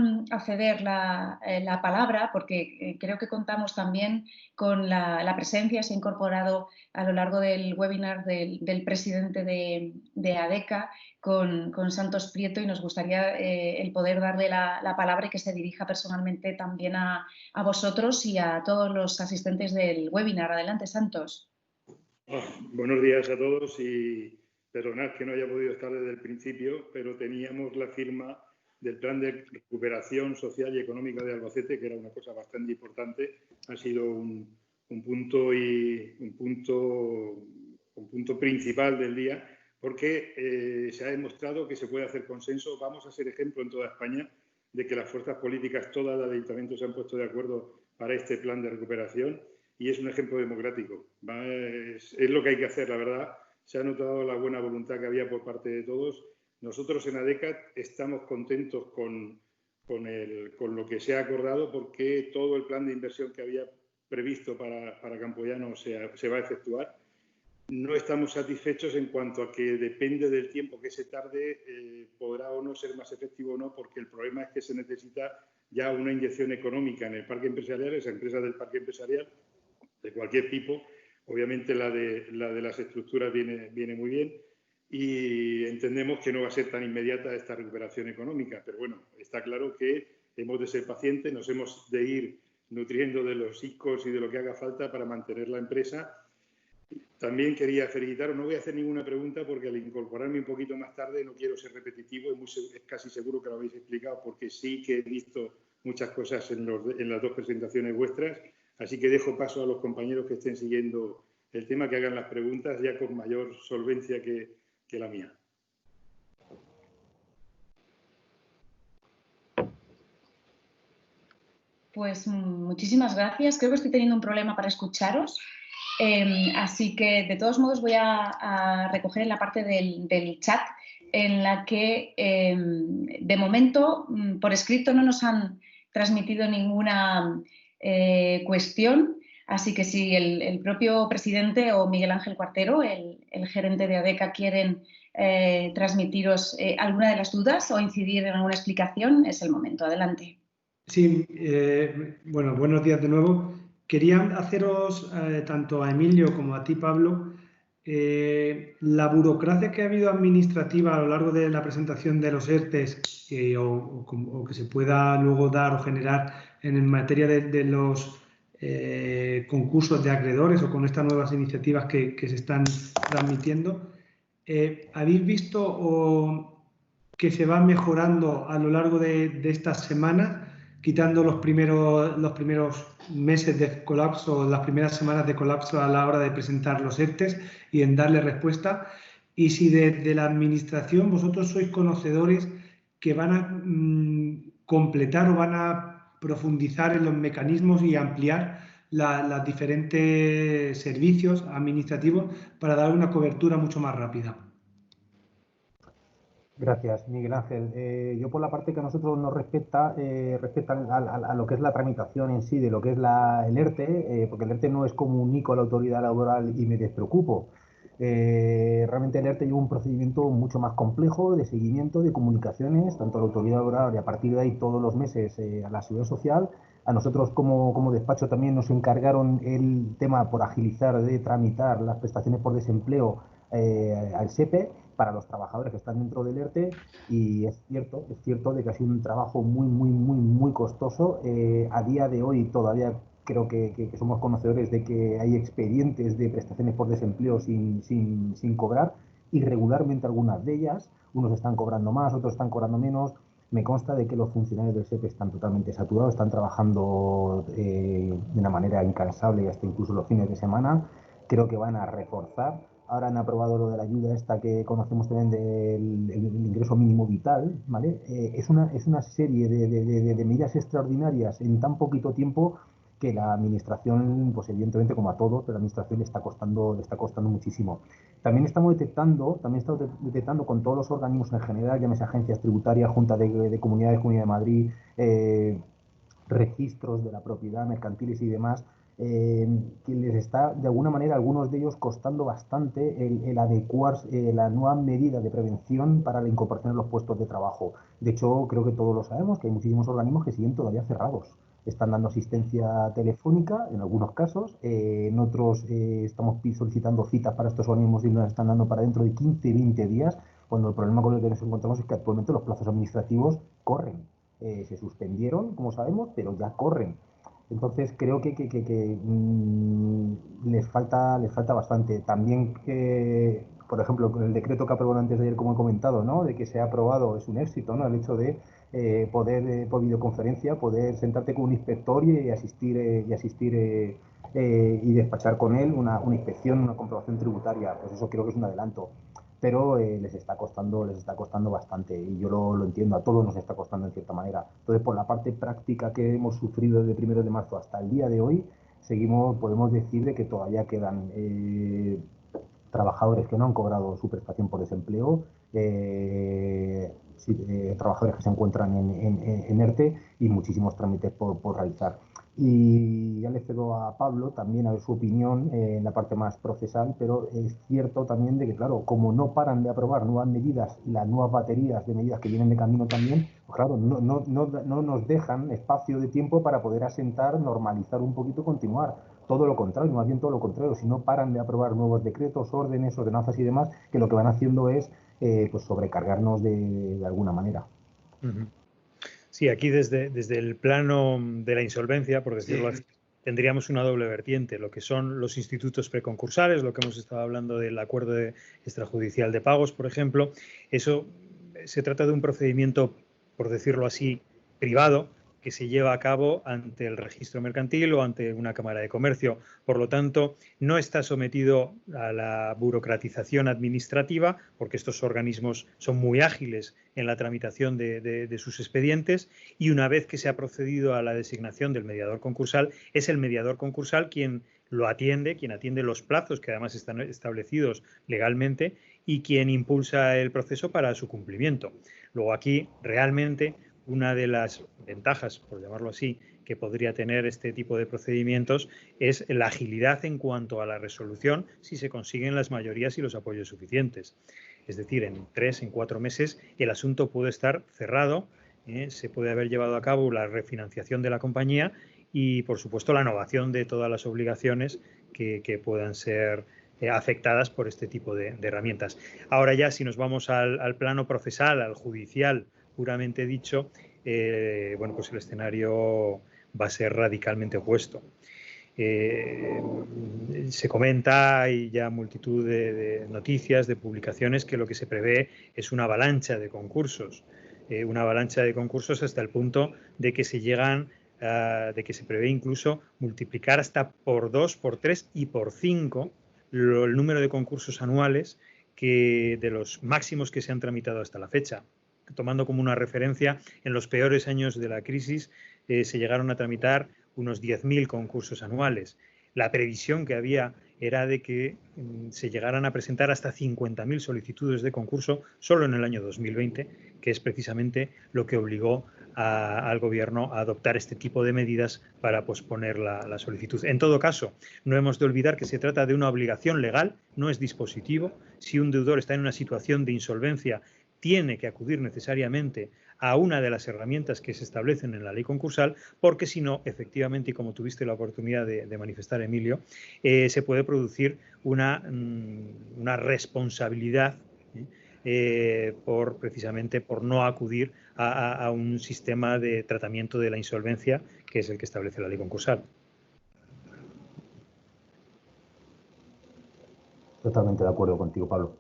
ceder la palabra porque creo que contamos también con la presencia, se ha incorporado a lo largo del webinar del presidente de ADECA, con Santos Prieto, y nos gustaría el poder darle la palabra y que se dirija personalmente también a vosotros y a todos los asistentes del webinar. Adelante, Santos. Buenos días a todos y perdonad que no haya podido estar desde el principio, pero teníamos la firma del Plan de Recuperación Social y Económica de Albacete, que era una cosa bastante importante. Ha sido un punto principal del día, porque se ha demostrado que se puede hacer consenso. Vamos a ser ejemplo en toda España de que las fuerzas políticas, todas las ayuntamientos se han puesto de acuerdo para este plan de recuperación, y es un ejemplo democrático. Es lo que hay que hacer, la verdad. Se ha notado la buena voluntad que había por parte de todos. Nosotros en ADECA estamos contentos con lo que se ha acordado, porque todo el plan de inversión que había previsto para Campoyano se va a efectuar. No estamos satisfechos en cuanto a que depende del tiempo que se tarde, podrá o no ser más efectivo o no, porque el problema es que se necesita ya una inyección económica en el parque empresarial, esa empresa del parque empresarial, de cualquier tipo. Obviamente la de las estructuras viene muy bien, y entendemos que no va a ser tan inmediata esta recuperación económica, pero bueno, está claro que hemos de ser pacientes, nos hemos de ir nutriendo de los ICOs y de lo que haga falta para mantener la empresa. También quería felicitaros, no voy a hacer ninguna pregunta porque al incorporarme un poquito más tarde no quiero ser repetitivo, es casi seguro que lo habéis explicado, porque sí que he visto muchas cosas en las dos presentaciones vuestras, así que dejo paso a los compañeros que estén siguiendo el tema, que hagan las preguntas ya con mayor solvencia que la mía. Pues muchísimas gracias. Creo que estoy teniendo un problema para escucharos. Así que, de todos modos, voy a recoger en la parte del chat en la que, de momento, por escrito no nos han transmitido ninguna cuestión. Así que si el propio presidente o Miguel Ángel Cuartero, el gerente de ADECA, quieren transmitiros alguna de las dudas o incidir en alguna explicación, es el momento. Adelante. Sí, bueno, buenos días de nuevo. Quería haceros, tanto a Emilio como a ti, Pablo, la burocracia que ha habido administrativa a lo largo de la presentación de los ERTEs, o que se pueda luego dar o generar en materia de los concursos de acreedores, o con estas nuevas iniciativas que se están transmitiendo. ¿Habéis visto que se va mejorando a lo largo de estas semanas, quitando los primeros meses de colapso, las primeras semanas de colapso a la hora de presentar los ERTEs y en darle respuesta? Y si de la Administración vosotros sois conocedores que van a completar o van a profundizar en los mecanismos y ampliar los diferentes servicios administrativos para dar una cobertura mucho más rápida. Gracias, Miguel Ángel. Yo, por la parte que a nosotros nos respecta a lo que es la tramitación en sí de lo que es el ERTE, porque el ERTE no es comunico a la autoridad laboral y me despreocupo. Realmente el ERTE lleva un procedimiento mucho más complejo de seguimiento, de comunicaciones, tanto a la autoridad laboral y a partir de ahí todos los meses a la Seguridad Social. A nosotros como despacho también nos encargaron el tema por agilizar de tramitar las prestaciones por desempleo al SEPE, para los trabajadores que están dentro del ERTE, y es cierto de que ha sido un trabajo muy costoso. A día de hoy todavía creo que somos conocedores de que hay expedientes de prestaciones por desempleo sin cobrar, irregularmente algunas de ellas, unos están cobrando más, otros están cobrando menos. Me consta de que los funcionarios del SEPE están totalmente saturados, están trabajando de una manera incansable y hasta incluso los fines de semana. Creo que van a reforzar. Ahora han aprobado lo de la ayuda esta que conocemos también del ingreso mínimo vital, ¿vale? Es una serie de medidas extraordinarias en tan poquito tiempo que la administración, pues evidentemente como a todos, pero la administración le está costando muchísimo. También estamos detectando con todos los organismos en general, llámese agencias tributarias, Junta de Comunidades, Comunidad de Madrid, registros de la propiedad, mercantiles y demás, que les está, de alguna manera, a algunos de ellos costando bastante el adecuar la nueva medida de prevención para la incorporación en los puestos de trabajo. De hecho, creo que todos lo sabemos, que hay muchísimos organismos que siguen todavía cerrados. Están dando asistencia telefónica en algunos casos, en otros estamos solicitando citas para estos organismos y nos están dando para dentro de 15, 20 días, cuando el problema con el que nos encontramos es que actualmente los plazos administrativos corren. Se suspendieron, como sabemos, pero ya corren. Entonces creo que les falta bastante. También por ejemplo, con el decreto que aprobaron antes de ayer, como he comentado, ¿no? De que se ha aprobado, es un éxito, ¿no? El hecho de poder por videoconferencia, poder sentarte con un inspector y asistir y despachar con él una inspección, una comprobación tributaria. Pues eso creo que es un adelanto. Pero les está costando bastante, y yo lo entiendo, a todos nos está costando en cierta manera. Entonces, por la parte práctica que hemos sufrido desde 1 de marzo hasta el día de hoy, podemos decir de que todavía quedan trabajadores que no han cobrado su prestación por desempleo, trabajadores que se encuentran en ERTE y muchísimos trámites por realizar. Y ya le cedo a Pablo también a ver su opinión en la parte más procesal, pero es cierto también de que, claro, como no paran de aprobar nuevas medidas, las nuevas baterías de medidas que vienen de camino también, pues claro, no nos dejan espacio de tiempo para poder asentar, normalizar un poquito, continuar. Todo lo contrario, más bien todo lo contrario. Si no paran de aprobar nuevos decretos, órdenes, ordenanzas y demás, que lo que van haciendo es pues sobrecargarnos de alguna manera. Uh-huh. Sí, aquí desde el plano de la insolvencia, por decirlo así, tendríamos una doble vertiente, lo que son los institutos preconcursales, lo que hemos estado hablando del acuerdo extrajudicial de pagos, por ejemplo. Eso se trata de un procedimiento, por decirlo así, privado, que se lleva a cabo ante el registro mercantil o ante una cámara de comercio. Por lo tanto, no está sometido a la burocratización administrativa, porque estos organismos son muy ágiles en la tramitación de sus expedientes, y una vez que se ha procedido a la designación del mediador concursal, es el mediador concursal quien lo atiende, quien atiende los plazos que además están establecidos legalmente y quien impulsa el proceso para su cumplimiento. Luego aquí realmente una de las ventajas, por llamarlo así, que podría tener este tipo de procedimientos es la agilidad en cuanto a la resolución si se consiguen las mayorías y los apoyos suficientes. Es decir, en 3, en 4 meses el asunto puede estar cerrado, se puede haber llevado a cabo la refinanciación de la compañía y, por supuesto, la innovación de todas las obligaciones que puedan ser afectadas por este tipo de herramientas. Ahora ya, si nos vamos al plano procesal, al judicial, puramente dicho, bueno, pues el escenario va a ser radicalmente opuesto. Se comenta, hay ya multitud de noticias, de publicaciones, que lo que se prevé es una avalancha de concursos. Una avalancha de concursos hasta el punto de que se prevé incluso multiplicar hasta por 2, por 3 y por 5 el número de concursos anuales de los máximos que se han tramitado hasta la fecha. Tomando como una referencia, en los peores años de la crisis se llegaron a tramitar unos 10.000 concursos anuales. La previsión que había era de que se llegaran a presentar hasta 50.000 solicitudes de concurso solo en el año 2020, que es precisamente lo que obligó al Gobierno a adoptar este tipo de medidas para posponer la solicitud. En todo caso, no hemos de olvidar que se trata de una obligación legal, no es dispositivo. Si un deudor está en una situación de insolvencia, tiene que acudir necesariamente a una de las herramientas que se establecen en la ley concursal, porque si no, efectivamente, y como tuviste la oportunidad de manifestar, Emilio, se puede producir una responsabilidad precisamente por no acudir a un sistema de tratamiento de la insolvencia que es el que establece la ley concursal. Totalmente de acuerdo contigo, Pablo.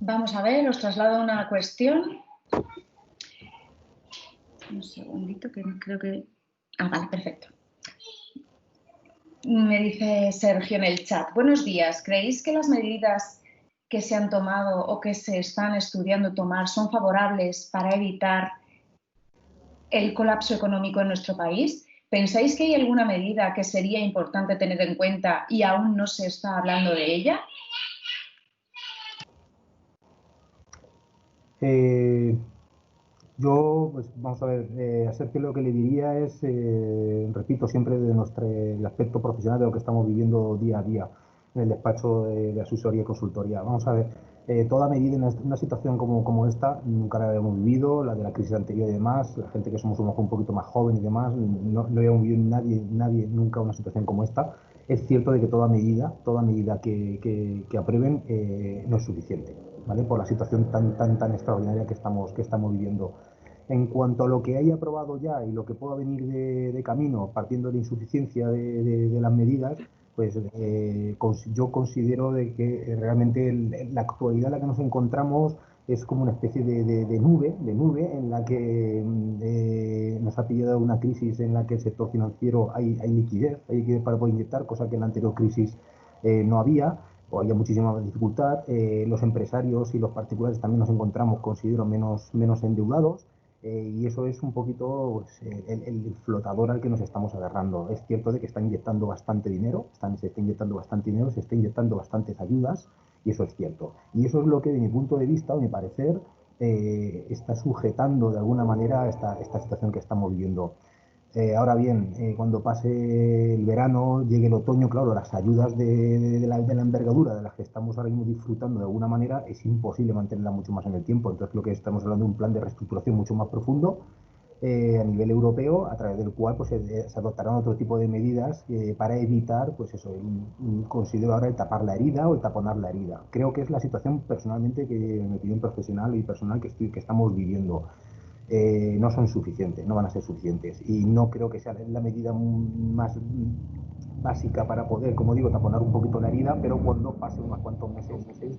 Vamos a ver, os traslado una cuestión. Un segundito, que creo que... Ah, vale, perfecto. Me dice Sergio en el chat. Buenos días. ¿Creéis que las medidas que se han tomado o que se están estudiando tomar son favorables para evitar el colapso económico en nuestro país? ¿Pensáis que hay alguna medida que sería importante tener en cuenta y aún no se está hablando de ella? Yo, pues vamos a ver, a Sergio lo que le diría es, repito siempre, el aspecto profesional de lo que estamos viviendo día a día en el despacho de asesoría y consultoría. Vamos a ver, toda medida en una situación como esta, nunca la habíamos vivido, la de la crisis anterior y demás, la gente que somos un poquito más joven y demás, no habíamos vivido nadie nunca una situación como esta. Es cierto de que toda medida que aprueben no es suficiente, ¿vale? Por la situación tan extraordinaria que estamos viviendo. En cuanto a lo que haya aprobado ya y lo que pueda venir de camino, partiendo de la insuficiencia de las medidas, pues yo considero de que realmente la actualidad en la que nos encontramos es como una especie de nube en la que nos ha pillado una crisis en la que el sector financiero hay liquidez para poder inyectar, cosa que en la anterior crisis no había, o había muchísima dificultad. Los empresarios y los particulares también nos encontramos, considero, menos endeudados. Y eso es un poquito pues, el flotador al que nos estamos agarrando. Es cierto de que está inyectando bastante dinero, se está inyectando bastante dinero, se está inyectando bastantes ayudas, y eso es cierto. Y eso es lo que, de mi punto de vista, o mi parecer, está sujetando de alguna manera esta situación que estamos viviendo. Ahora bien, cuando pase el verano, llegue el otoño, claro, las ayudas de la envergadura de las que estamos ahora mismo disfrutando de alguna manera es imposible mantenerlas mucho más en el tiempo. Entonces, lo que estamos hablando de un plan de reestructuración mucho más profundo a nivel europeo, a través del cual pues, se adoptarán otro tipo de medidas para evitar, pues eso, considero ahora el tapar la herida o el taponar la herida. Creo que es la situación personalmente, mi opinión profesional y personal que estamos viviendo. No son suficientes, no van a ser suficientes, y no creo que sea la medida más básica para poder, como digo, taponar un poquito la herida, pero cuando pase unos cuantos meses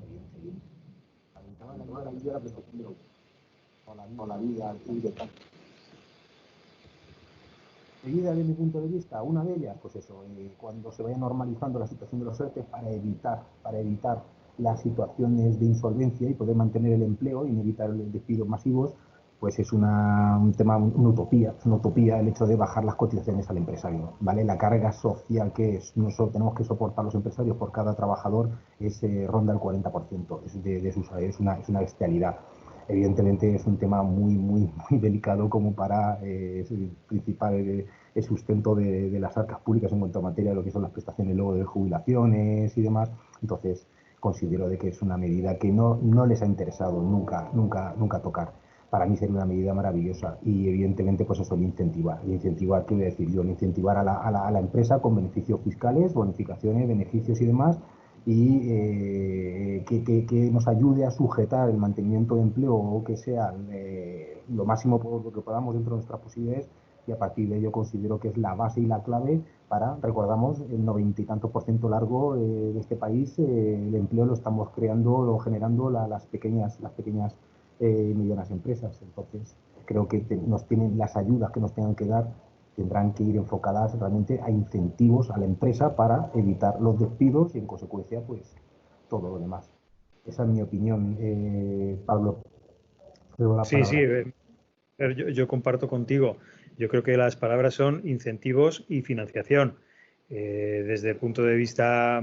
la vida medida desde mi punto de vista, una de ellas, pues eso, cuando se vaya normalizando la situación de los ERTE para evitar las situaciones de insolvencia y poder mantener el empleo y evitar los despidos masivos, pues es una utopía el hecho de bajar las cotizaciones al empresario, ¿vale? La carga social que tenemos que soportar los empresarios por cada trabajador ronda el 40% de su salario, es una bestialidad. Evidentemente es un tema muy delicado como para es el principal el sustento de las arcas públicas en cuanto a materia de lo que son las prestaciones luego de jubilaciones y demás. Entonces considero de que es una medida que no les ha interesado nunca tocar. Para mí sería una medida maravillosa y evidentemente pues eso, el incentivar, ¿qué voy a decir yo? El incentivar a la empresa con beneficios fiscales, bonificaciones, beneficios y demás, y que nos ayude a sujetar el mantenimiento de empleo o que sea lo máximo por lo que podamos dentro de nuestras posibilidades, y a partir de ello considero que es la base y la clave para, recordamos, el 90 y tanto % largo de este país, el empleo lo estamos creando o generando las pequeñas y medianas empresas. Entonces creo que las ayudas que nos tengan que dar tendrán que ir enfocadas realmente a incentivos a la empresa para evitar los despidos y, en consecuencia, pues todo lo demás. Esa es mi opinión, Pablo. Sí, yo comparto contigo. Yo creo que las palabras son incentivos y financiación. Desde el punto de vista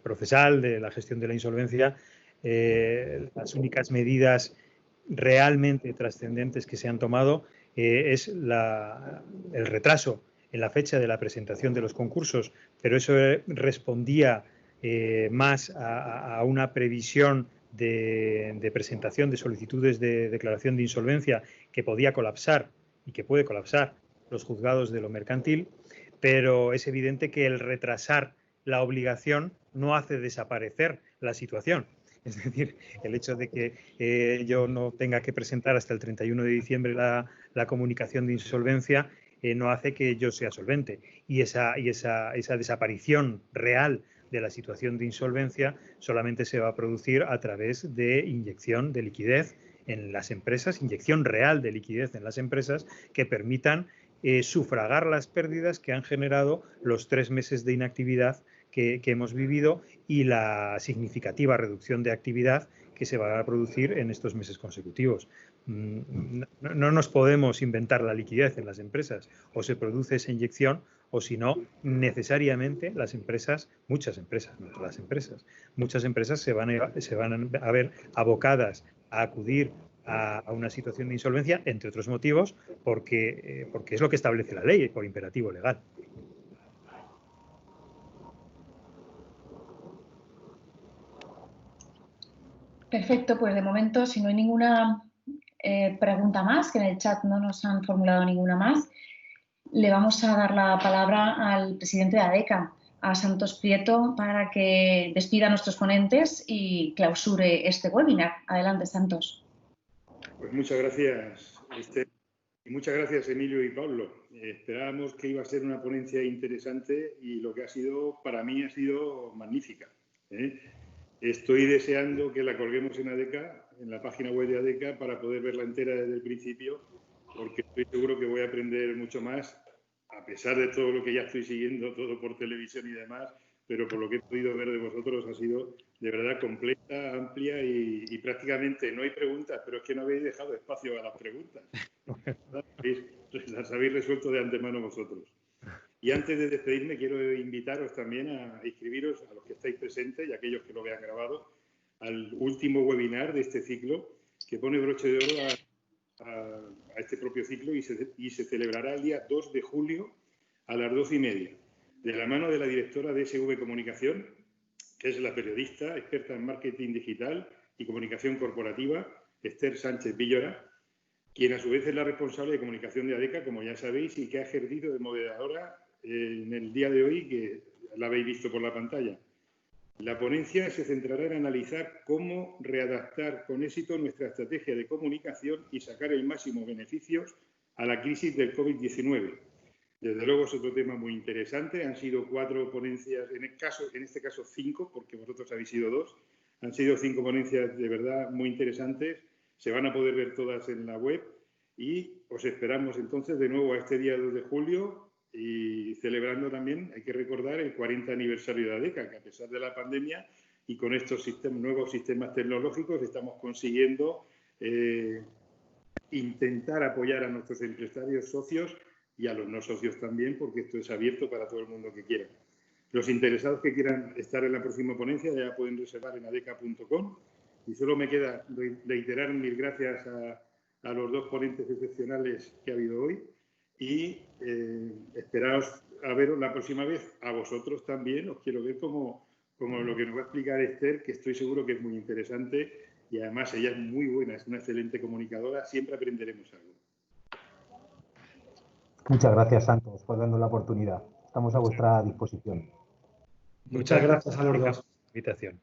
procesal de la gestión de la insolvencia, las únicas medidas realmente trascendentes que se han tomado es el retraso en la fecha de la presentación de los concursos, pero eso respondía más a una previsión de presentación de solicitudes de declaración de insolvencia que podía colapsar y que puede colapsar los juzgados de lo mercantil, pero es evidente que el retrasar la obligación no hace desaparecer la situación. Es decir, el hecho de que yo no tenga que presentar hasta el 31 de diciembre la comunicación de insolvencia no hace que yo sea solvente. Y esa desaparición real de la situación de insolvencia solamente se va a producir a través de inyección de liquidez en las empresas, inyección real de liquidez en las empresas que permitan sufragar las pérdidas que han generado los 3 meses de inactividad que hemos vivido y la significativa reducción de actividad que se va a producir en estos meses consecutivos. No nos podemos inventar la liquidez en las empresas, o se produce esa inyección o si no, necesariamente las empresas, muchas empresas, no todas las empresas, muchas empresas se van a ver abocadas a acudir a una situación de insolvencia, entre otros motivos, porque es lo que establece la ley, por imperativo legal. Perfecto, pues de momento, si no hay ninguna pregunta más, que en el chat no nos han formulado ninguna más, le vamos a dar la palabra al presidente de ADECA, a Santos Prieto, para que despida a nuestros ponentes y clausure este webinar. Adelante, Santos. Pues muchas gracias, Esther. Y muchas gracias, Emilio y Pablo. Esperábamos que iba a ser una ponencia interesante y lo que ha sido, para mí, ha sido magnífica. Estoy deseando que la colguemos en ADECA, en la página web de ADECA, para poder verla entera desde el principio, porque estoy seguro que voy a aprender mucho más, a pesar de todo lo que ya estoy siguiendo, todo por televisión y demás, pero por lo que he podido ver de vosotros ha sido de verdad completa, amplia y prácticamente no hay preguntas, pero es que no habéis dejado espacio a las preguntas. Las habéis resuelto de antemano vosotros. Y antes de despedirme, quiero invitaros también a inscribiros, a los que estáis presentes y a aquellos que lo vean grabado, al último webinar de este ciclo, que pone broche de oro a este propio ciclo y se celebrará el día 2 de julio a las 12:30, de la mano de la directora de SV Comunicación, que es la periodista experta en marketing digital y comunicación corporativa, Esther Sánchez Villora, quien a su vez es la responsable de comunicación de ADECA, como ya sabéis, y que ha ejercido de moderadora en el día de hoy, que la habéis visto por la pantalla. La ponencia se centrará en analizar cómo readaptar con éxito nuestra estrategia de comunicación y sacar el máximo beneficios a la crisis del COVID-19. Desde luego es otro tema muy interesante. Han sido 4 ponencias, en este caso 5, porque vosotros habéis sido 2. Han sido 5 ponencias de verdad muy interesantes. Se van a poder ver todas en la web y os esperamos entonces de nuevo a este día 2 de julio y celebrando también, hay que recordar, el 40 aniversario de ADECA, que a pesar de la pandemia y con estos nuevos sistemas tecnológicos estamos consiguiendo intentar apoyar a nuestros empresarios socios y a los no socios también, porque esto es abierto para todo el mundo que quiera. Los interesados que quieran estar en la próxima ponencia ya pueden reservar en adeca.com y solo me queda reiterar mil gracias a los 2 ponentes excepcionales que ha habido hoy y esperaos a veros la próxima vez. A vosotros también os quiero ver como lo que nos va a explicar Esther, que estoy seguro que es muy interesante y además ella es muy buena, es una excelente comunicadora, siempre aprenderemos algo. Muchas gracias, Santos, por darnos la oportunidad. Estamos a vuestra disposición. Muchas gracias a los dos. Invitación.